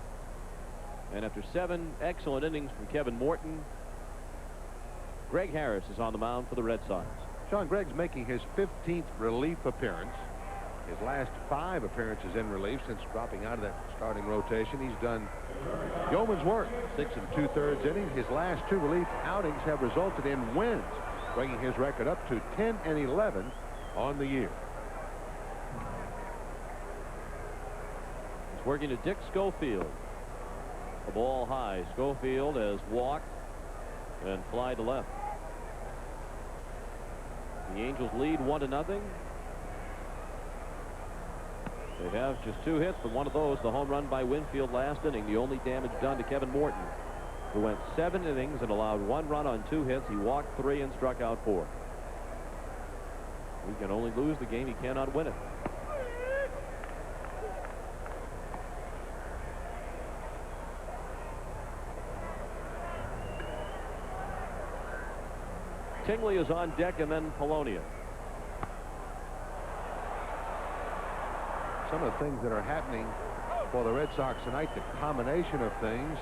And after 7 excellent innings from Kevin Morton, Greg Harris is on the mound for the Red Sox. Sean, Gregg's making his 15th relief appearance. His last 5 appearances in relief since dropping out of that starting rotation. He's done yeoman's work. 6 2/3 innings. His last 2 relief outings have resulted in wins, bringing his record up to 10-11 on the year. He's working to Dick Schofield. The ball high. Schofield has walked and fly to left. The Angels lead 1-0. They have just 2 hits, but one of those, the home run by Winfield last inning, the only damage done to Kevin Morton, who went 7 innings and allowed 1 run on 2 hits. He walked 3 and struck out 4. He can only lose the game. He cannot win it. Tingley is on deck, and then Polonia. Some of the things that are happening for the Red Sox tonight, the combination of things,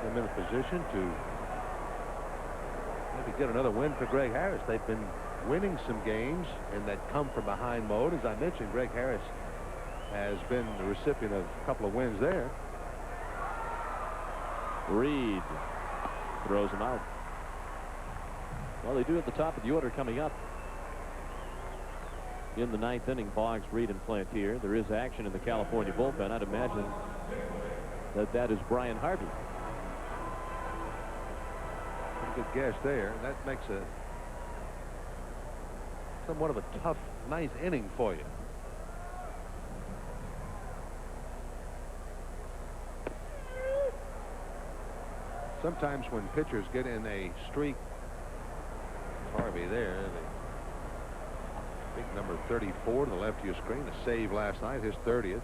them in a position to maybe get another win for Greg Harris. They've been winning some games in that come from behind mode. As I mentioned, Greg Harris has been the recipient of a couple of wins there. Reed throws him out. Well, they do at the top of the order coming up. in the 9th inning. Boggs, Reed, and Plantier. There is action in the California bullpen. I'd imagine that is Brian Harvey. Pretty good guess there. That makes a somewhat of a tough 9th inning for you. Sometimes when pitchers get in a streak, Harvey there, the big number 34 to the left of your screen, a save last night, his 30th.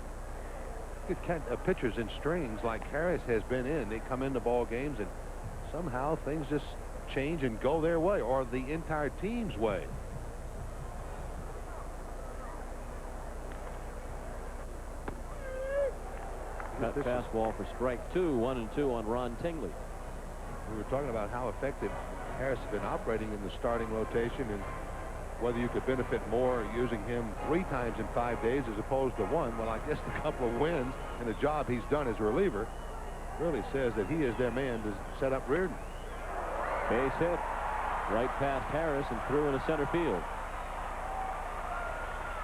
Good pitchers in strings like Harris has been in. They come into ball games and somehow things just change and go their way, or the entire team's way. Cut fastball for strike 2. 1-2 on Ron Tingley. We were talking about how effective Harris has been operating in the starting rotation and whether you could benefit more using him 3 times in 5 days as opposed to 1. Well, I guess the couple of wins and the job he's done as a reliever really says that he is their man to set up Reardon. Base hit right past Harris and through into center field.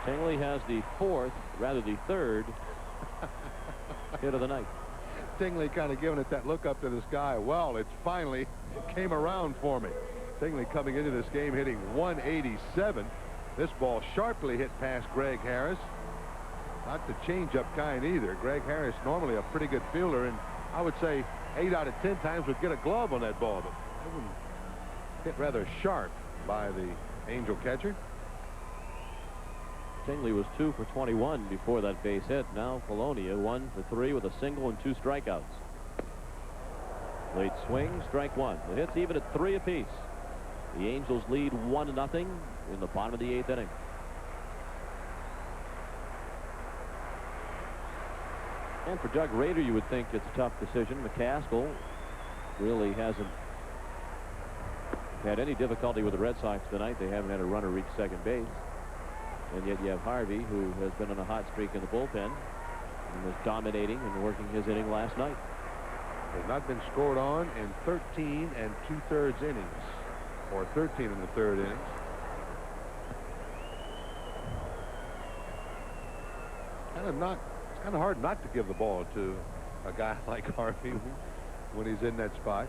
Tingley has the 3rd hit of the night. Tingley kind of giving it that look up to the sky. Well, it finally came around for me. Tingley coming into this game hitting 187. This ball sharply hit past Greg Harris. Not the changeup kind either. Greg Harris normally a pretty good fielder, and I would say 8 out of 10 times would get a glove on that ball, but it was hit rather sharp by the Angel catcher. Tingley was 2 for 21 before that base hit. Now Polonia 1 for 3 with a single and 2 strikeouts. Late swing, strike 1. The hits even at 3 apiece. The Angels lead 1-0 in the bottom of the 8th inning. And for Doug Rader, you would think it's a tough decision. McCaskill really hasn't had any difficulty with the Red Sox tonight. They haven't had a runner reach second base. And yet you have Harvey, who has been on a hot streak in the bullpen and was dominating and working his inning last night. Has not been scored on in 13 2/3 innings, or 13 in the 3rd innings. It's kind of hard not to give the ball to a guy like Harvey when he's in that spot.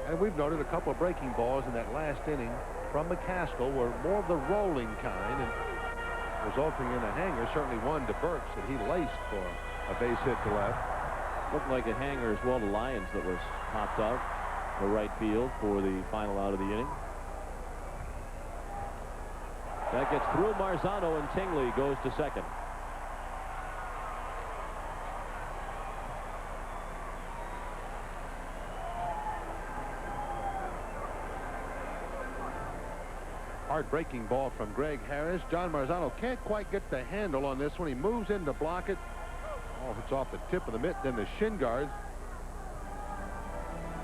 And we've noted a couple of breaking balls in that last inning from McCaskill were more of the rolling kind and resulting in a hanger. Certainly one to Burks that he laced for a base hit to left. Looked like a hanger as well to Lyons that was popped out to right field for the final out of the inning. That gets through Marzano, and Tingley goes to second. Hard breaking ball from Greg Harris. John Marzano can't quite get the handle on this one. He moves in to block it. Oh, it's off the tip of the mitt, then the shin guard.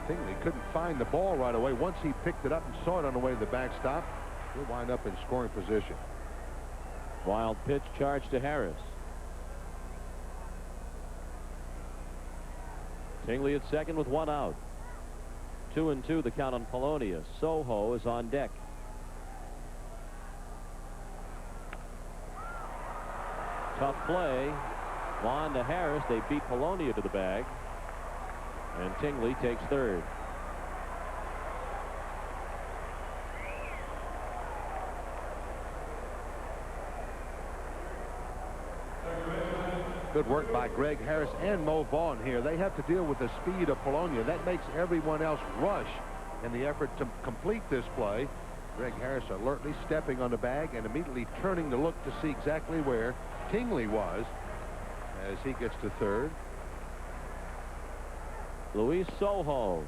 Tingley couldn't find the ball right away. Once he picked it up and saw it on the way to the backstop, he'll wind up in scoring position. Wild pitch charge to Harris. Tingley at second with 1 out. 2-2 the count on Polonia. Soho is on deck. Tough play. Vaughn to Harris. They beat Polonia to the bag. And Tingley takes 3rd. Good work by Greg Harris and Mo Vaughn here. They have to deal with the speed of Polonia. That makes everyone else rush in the effort to complete this play. Greg Harris alertly stepping on the bag and immediately turning to look to see exactly where Tingley was as he gets to 3rd. Luis Soho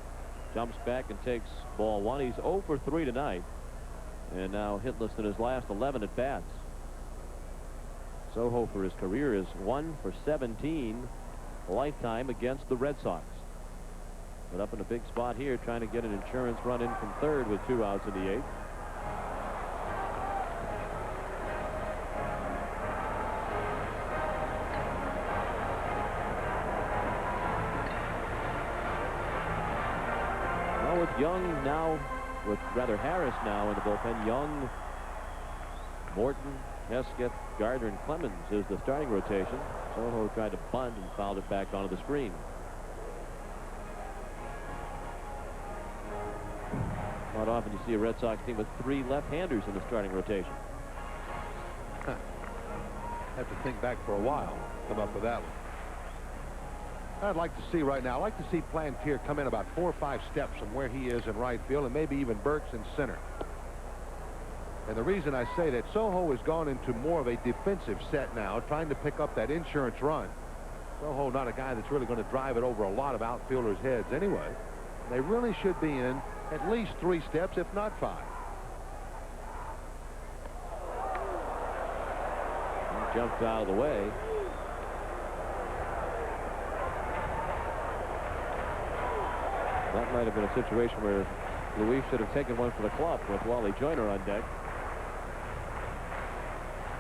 jumps back and takes ball 1. He's 0 for 3 tonight and now hitless in his last 11 at bats. Soho for his career is 1 for 17 lifetime against the Red Sox. But up in a big spot here, trying to get an insurance run in from 3rd with 2 outs in the 8th. Well, with Young now, with rather Harris now in the bullpen, Young, Morton, Hesketh, Gardner, and Clemens is the starting rotation. Soho tried to bunt and fouled it back onto the screen. Not often you see a Red Sox team with 3 left-handers in the starting rotation. Have to think back for a while. Come up with that one. I'd like to see right now, I'd like to see Plantier come in about 4 or 5 steps from where he is in right field, and maybe even Burks in center. And the reason I say that, Soho has gone into more of a defensive set now, trying to pick up that insurance run. Soho not a guy that's really going to drive it over a lot of outfielders' heads anyway. They really should be in at least 3 steps, if not 5. He jumped out of the way. That might have been a situation where Luis should have taken one for the club with Wally Joyner on deck.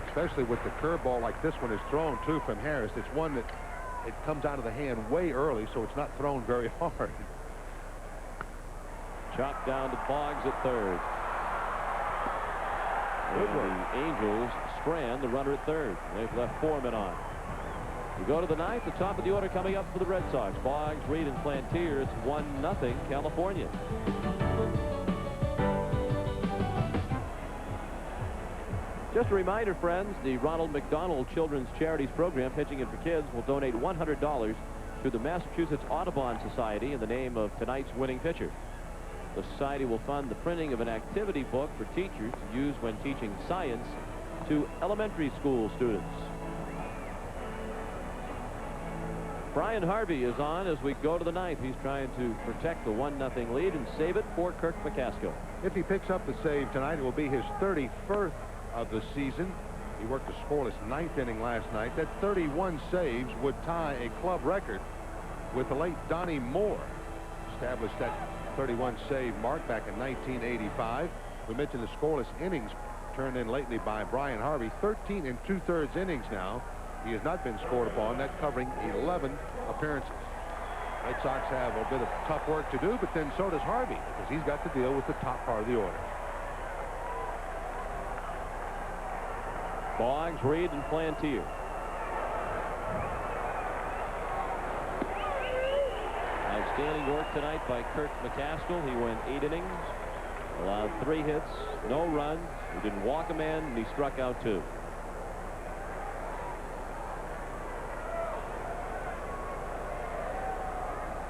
Especially with the curveball like this one is thrown too from Harris. It's one that it comes out of the hand way early, so it's not thrown very hard. Chopped down to Boggs at third. And the Angels strand the runner at third. They've left 4 men on. We go to the 9th, the top of the order coming up for the Red Sox. Boggs, Reed, and Plantier. It's 1-0 California. Just a reminder, friends, the Ronald McDonald Children's Charities Program, Pitching It for Kids, will donate $100 to the Massachusetts Audubon Society in the name of tonight's winning pitcher. The society will fund the printing of an activity book for teachers to use when teaching science to elementary school students. Brian Harvey is on as we go to the 9th. He's trying to protect the 1-0 lead and save it for Kirk McCaskill. If he picks up the save tonight, it will be his 31st of the season. He worked a scoreless 9th inning last night. That 31 saves would tie a club record with the late Donnie Moore. Established that 31 save mark back in 1985. We mentioned the scoreless innings turned in lately by Brian Harvey. 13 2/3 innings now. He has not been scored upon. That covering 11 appearances. Red Sox have a bit of tough work to do, but then so does Harvey, because he's got to deal with the top part of the order. Boggs, Reed, and Plantier. Outstanding work tonight by Kirk McCaskill. He went 8 innings, allowed 3 hits, no runs. He didn't walk a man, and he struck out 2.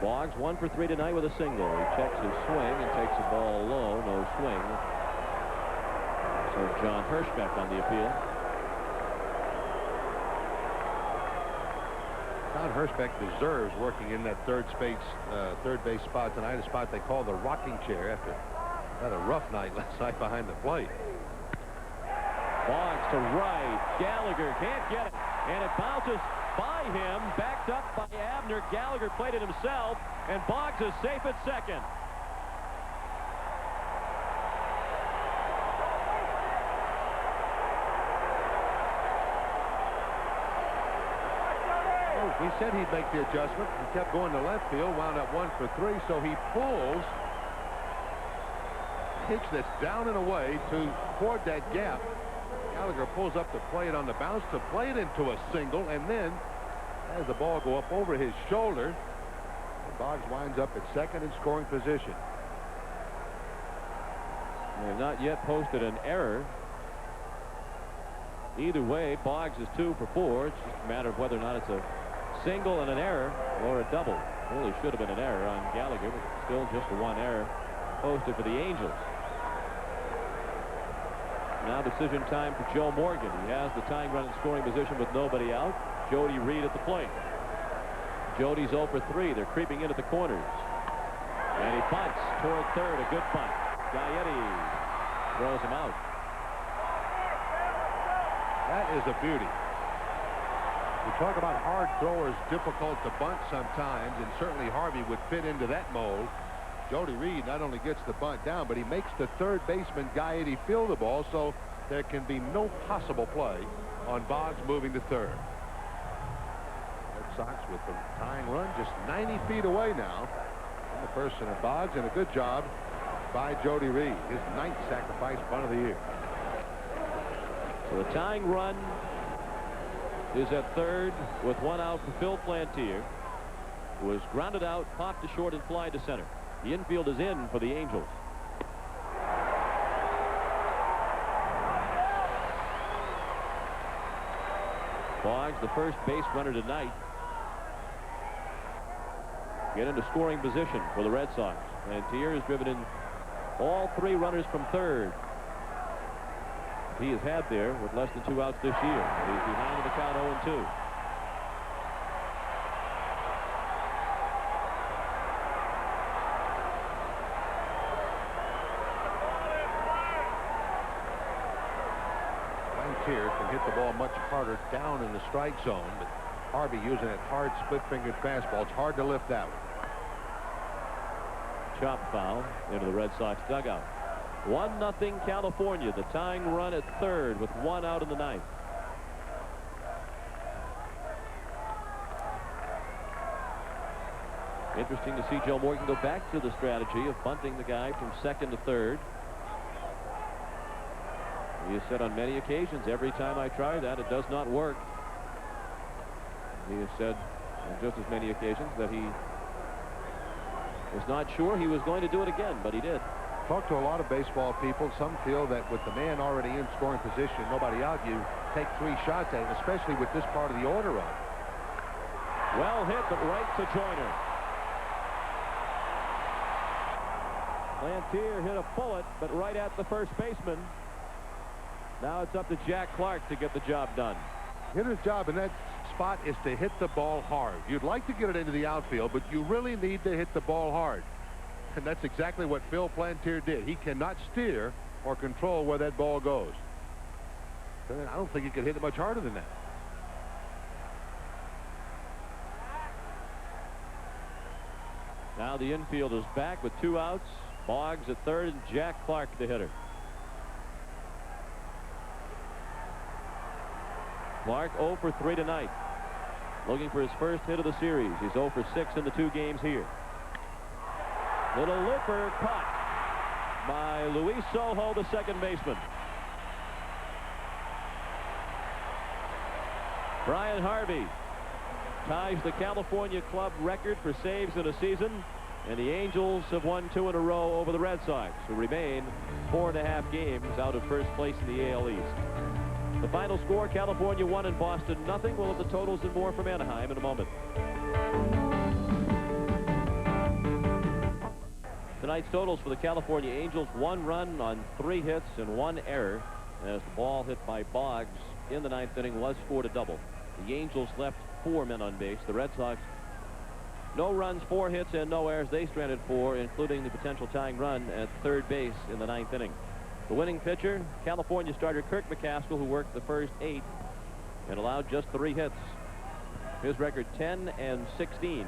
Boggs 1 for 3 tonight with a single. He checks his swing and takes the ball low. No swing. So John Hirschbeck on the appeal. John Hirschbeck deserves working in that third base spot tonight, a spot they call the rocking chair after had a rough night last night behind the plate. Boggs to right. Gallagher can't get it, and it bounces by him, backed up by Abner. Gallagher played it himself, and Boggs is safe at second. He said he'd make the adjustment. He kept going to left field, wound up 1 for 3, so he pulls, kicks this down and away toward that gap. Gallagher pulls up to play it on the bounce, to play it into a single, and then has the ball go up over his shoulder. And Boggs winds up at second in scoring position. They have not yet posted an error. Either way, Boggs is 2 for 4. It's just a matter of whether or not it's a single and an error or a double. Really should have been an error on Gallagher, but still just a 1 error posted for the Angels. Now decision time for Joe Morgan. He has the tying run in scoring position with nobody out. Jody Reed at the plate. Jody's 0 for 3. They're creeping in at the corners. And he punts toward third. A good punt. Gaetti throws him out. That is a beauty. We talk about hard throwers difficult to bunt sometimes, and certainly Harvey would fit into that mold. Jody Reed not only gets the bunt down, but he makes the third baseman Gaetti field the ball, so there can be no possible play on Boggs moving to third. Red Sox with the tying run just 90 feet away now. And the person of Boggs, and a good job by Jody Reed, his 9th sacrifice bunt of the year. So the tying run is at third with one out for Phil Plantier, who was grounded out, popped to short, and fly to center. The infield is in for the Angels. Boggs, the first base runner tonight, get into scoring position for the Red Sox. Plantier has driven in all three runners from third he has had there with less than 2 outs this year. He's behind in the count 0-2. Plantier can hit the ball much harder down in the strike zone, but Harvey using that hard split-fingered fastball. It's hard to lift that one. Chop foul into the Red Sox dugout. 1-0 California. The tying run at third with 1 out in the ninth. Interesting to see Joe Morgan go back to the strategy of bunting the guy from second to third. He has said on many occasions, every time I try that, it does not work. He has said on just as many occasions that he was not sure he was going to do it again, but he did. Talk to a lot of baseball people. Some feel that with the man already in scoring position, nobody out, you take 3 shots at it, especially with this part of the order run. Well hit, but right to Joyner. Plantier hit a bullet, but right at the first baseman. Now it's up to Jack Clark to get the job done. Hitter's job in that spot is to hit the ball hard. You'd like to get it into the outfield, but you really need to hit the ball hard. And that's exactly what Phil Plantier did. He cannot steer or control where that ball goes. And I don't think he could hit it much harder than that. Now the infield is back with 2 outs. Boggs at third and Jack Clark the hitter. Clark 0 for 3 tonight. Looking for his first hit of the series. He's 0 for 6 in the 2 games here. Little looper caught by Luis Sojo, the second baseman. Brian Harvey ties the California club record for saves in a season, and the Angels have won 2 in a row over the Red Sox, who remain 4.5 games out of first place in the AL East. The final score, California 1 and Boston nothing. We'll have the totals and more from Anaheim in a moment. Tonight's totals for the California Angels: 1 run on 3 hits and 1 error, as the ball hit by Boggs in the 9th inning was scored a double. The Angels left 4 men on base. The Red Sox, no runs, 4 hits, and no errors. They stranded 4, including the potential tying run at third base in the 9th inning. The winning pitcher, California starter Kirk McCaskill, who worked the first 8 and allowed just 3 hits. His record 10-16.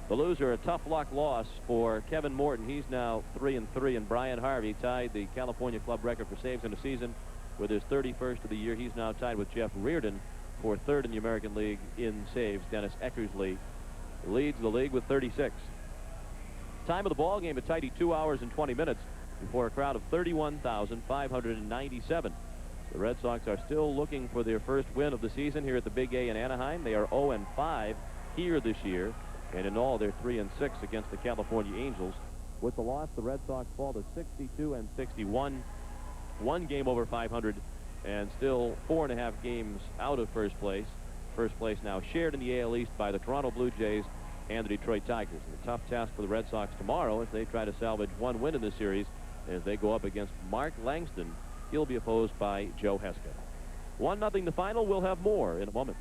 The loser, a tough luck loss for Kevin Morton. He's now 3-3, and Brian Harvey tied the California club record for saves in a season with his 31st of the year. He's now tied with Jeff Reardon for 3rd in the American League in saves. Dennis Eckersley leads the league with 36. Time of the ball game, a tidy 2 hours and 20 minutes before a crowd of 31,597. The Red Sox are still looking for their first win of the season here at the Big A in Anaheim. They are 0-5 here this year, and in all they're 3-6 against the California Angels. With the loss, the Red Sox fall to 62-61, 1 game over 500, and still 4.5 games out of first place. First place now shared in the AL East by the Toronto Blue Jays and the Detroit Tigers. And a tough task for the Red Sox tomorrow as they try to salvage 1 win in this series as they go up against Mark Langston. He'll be opposed by Joe Heska. 1-0 the final. We'll have more in a moment.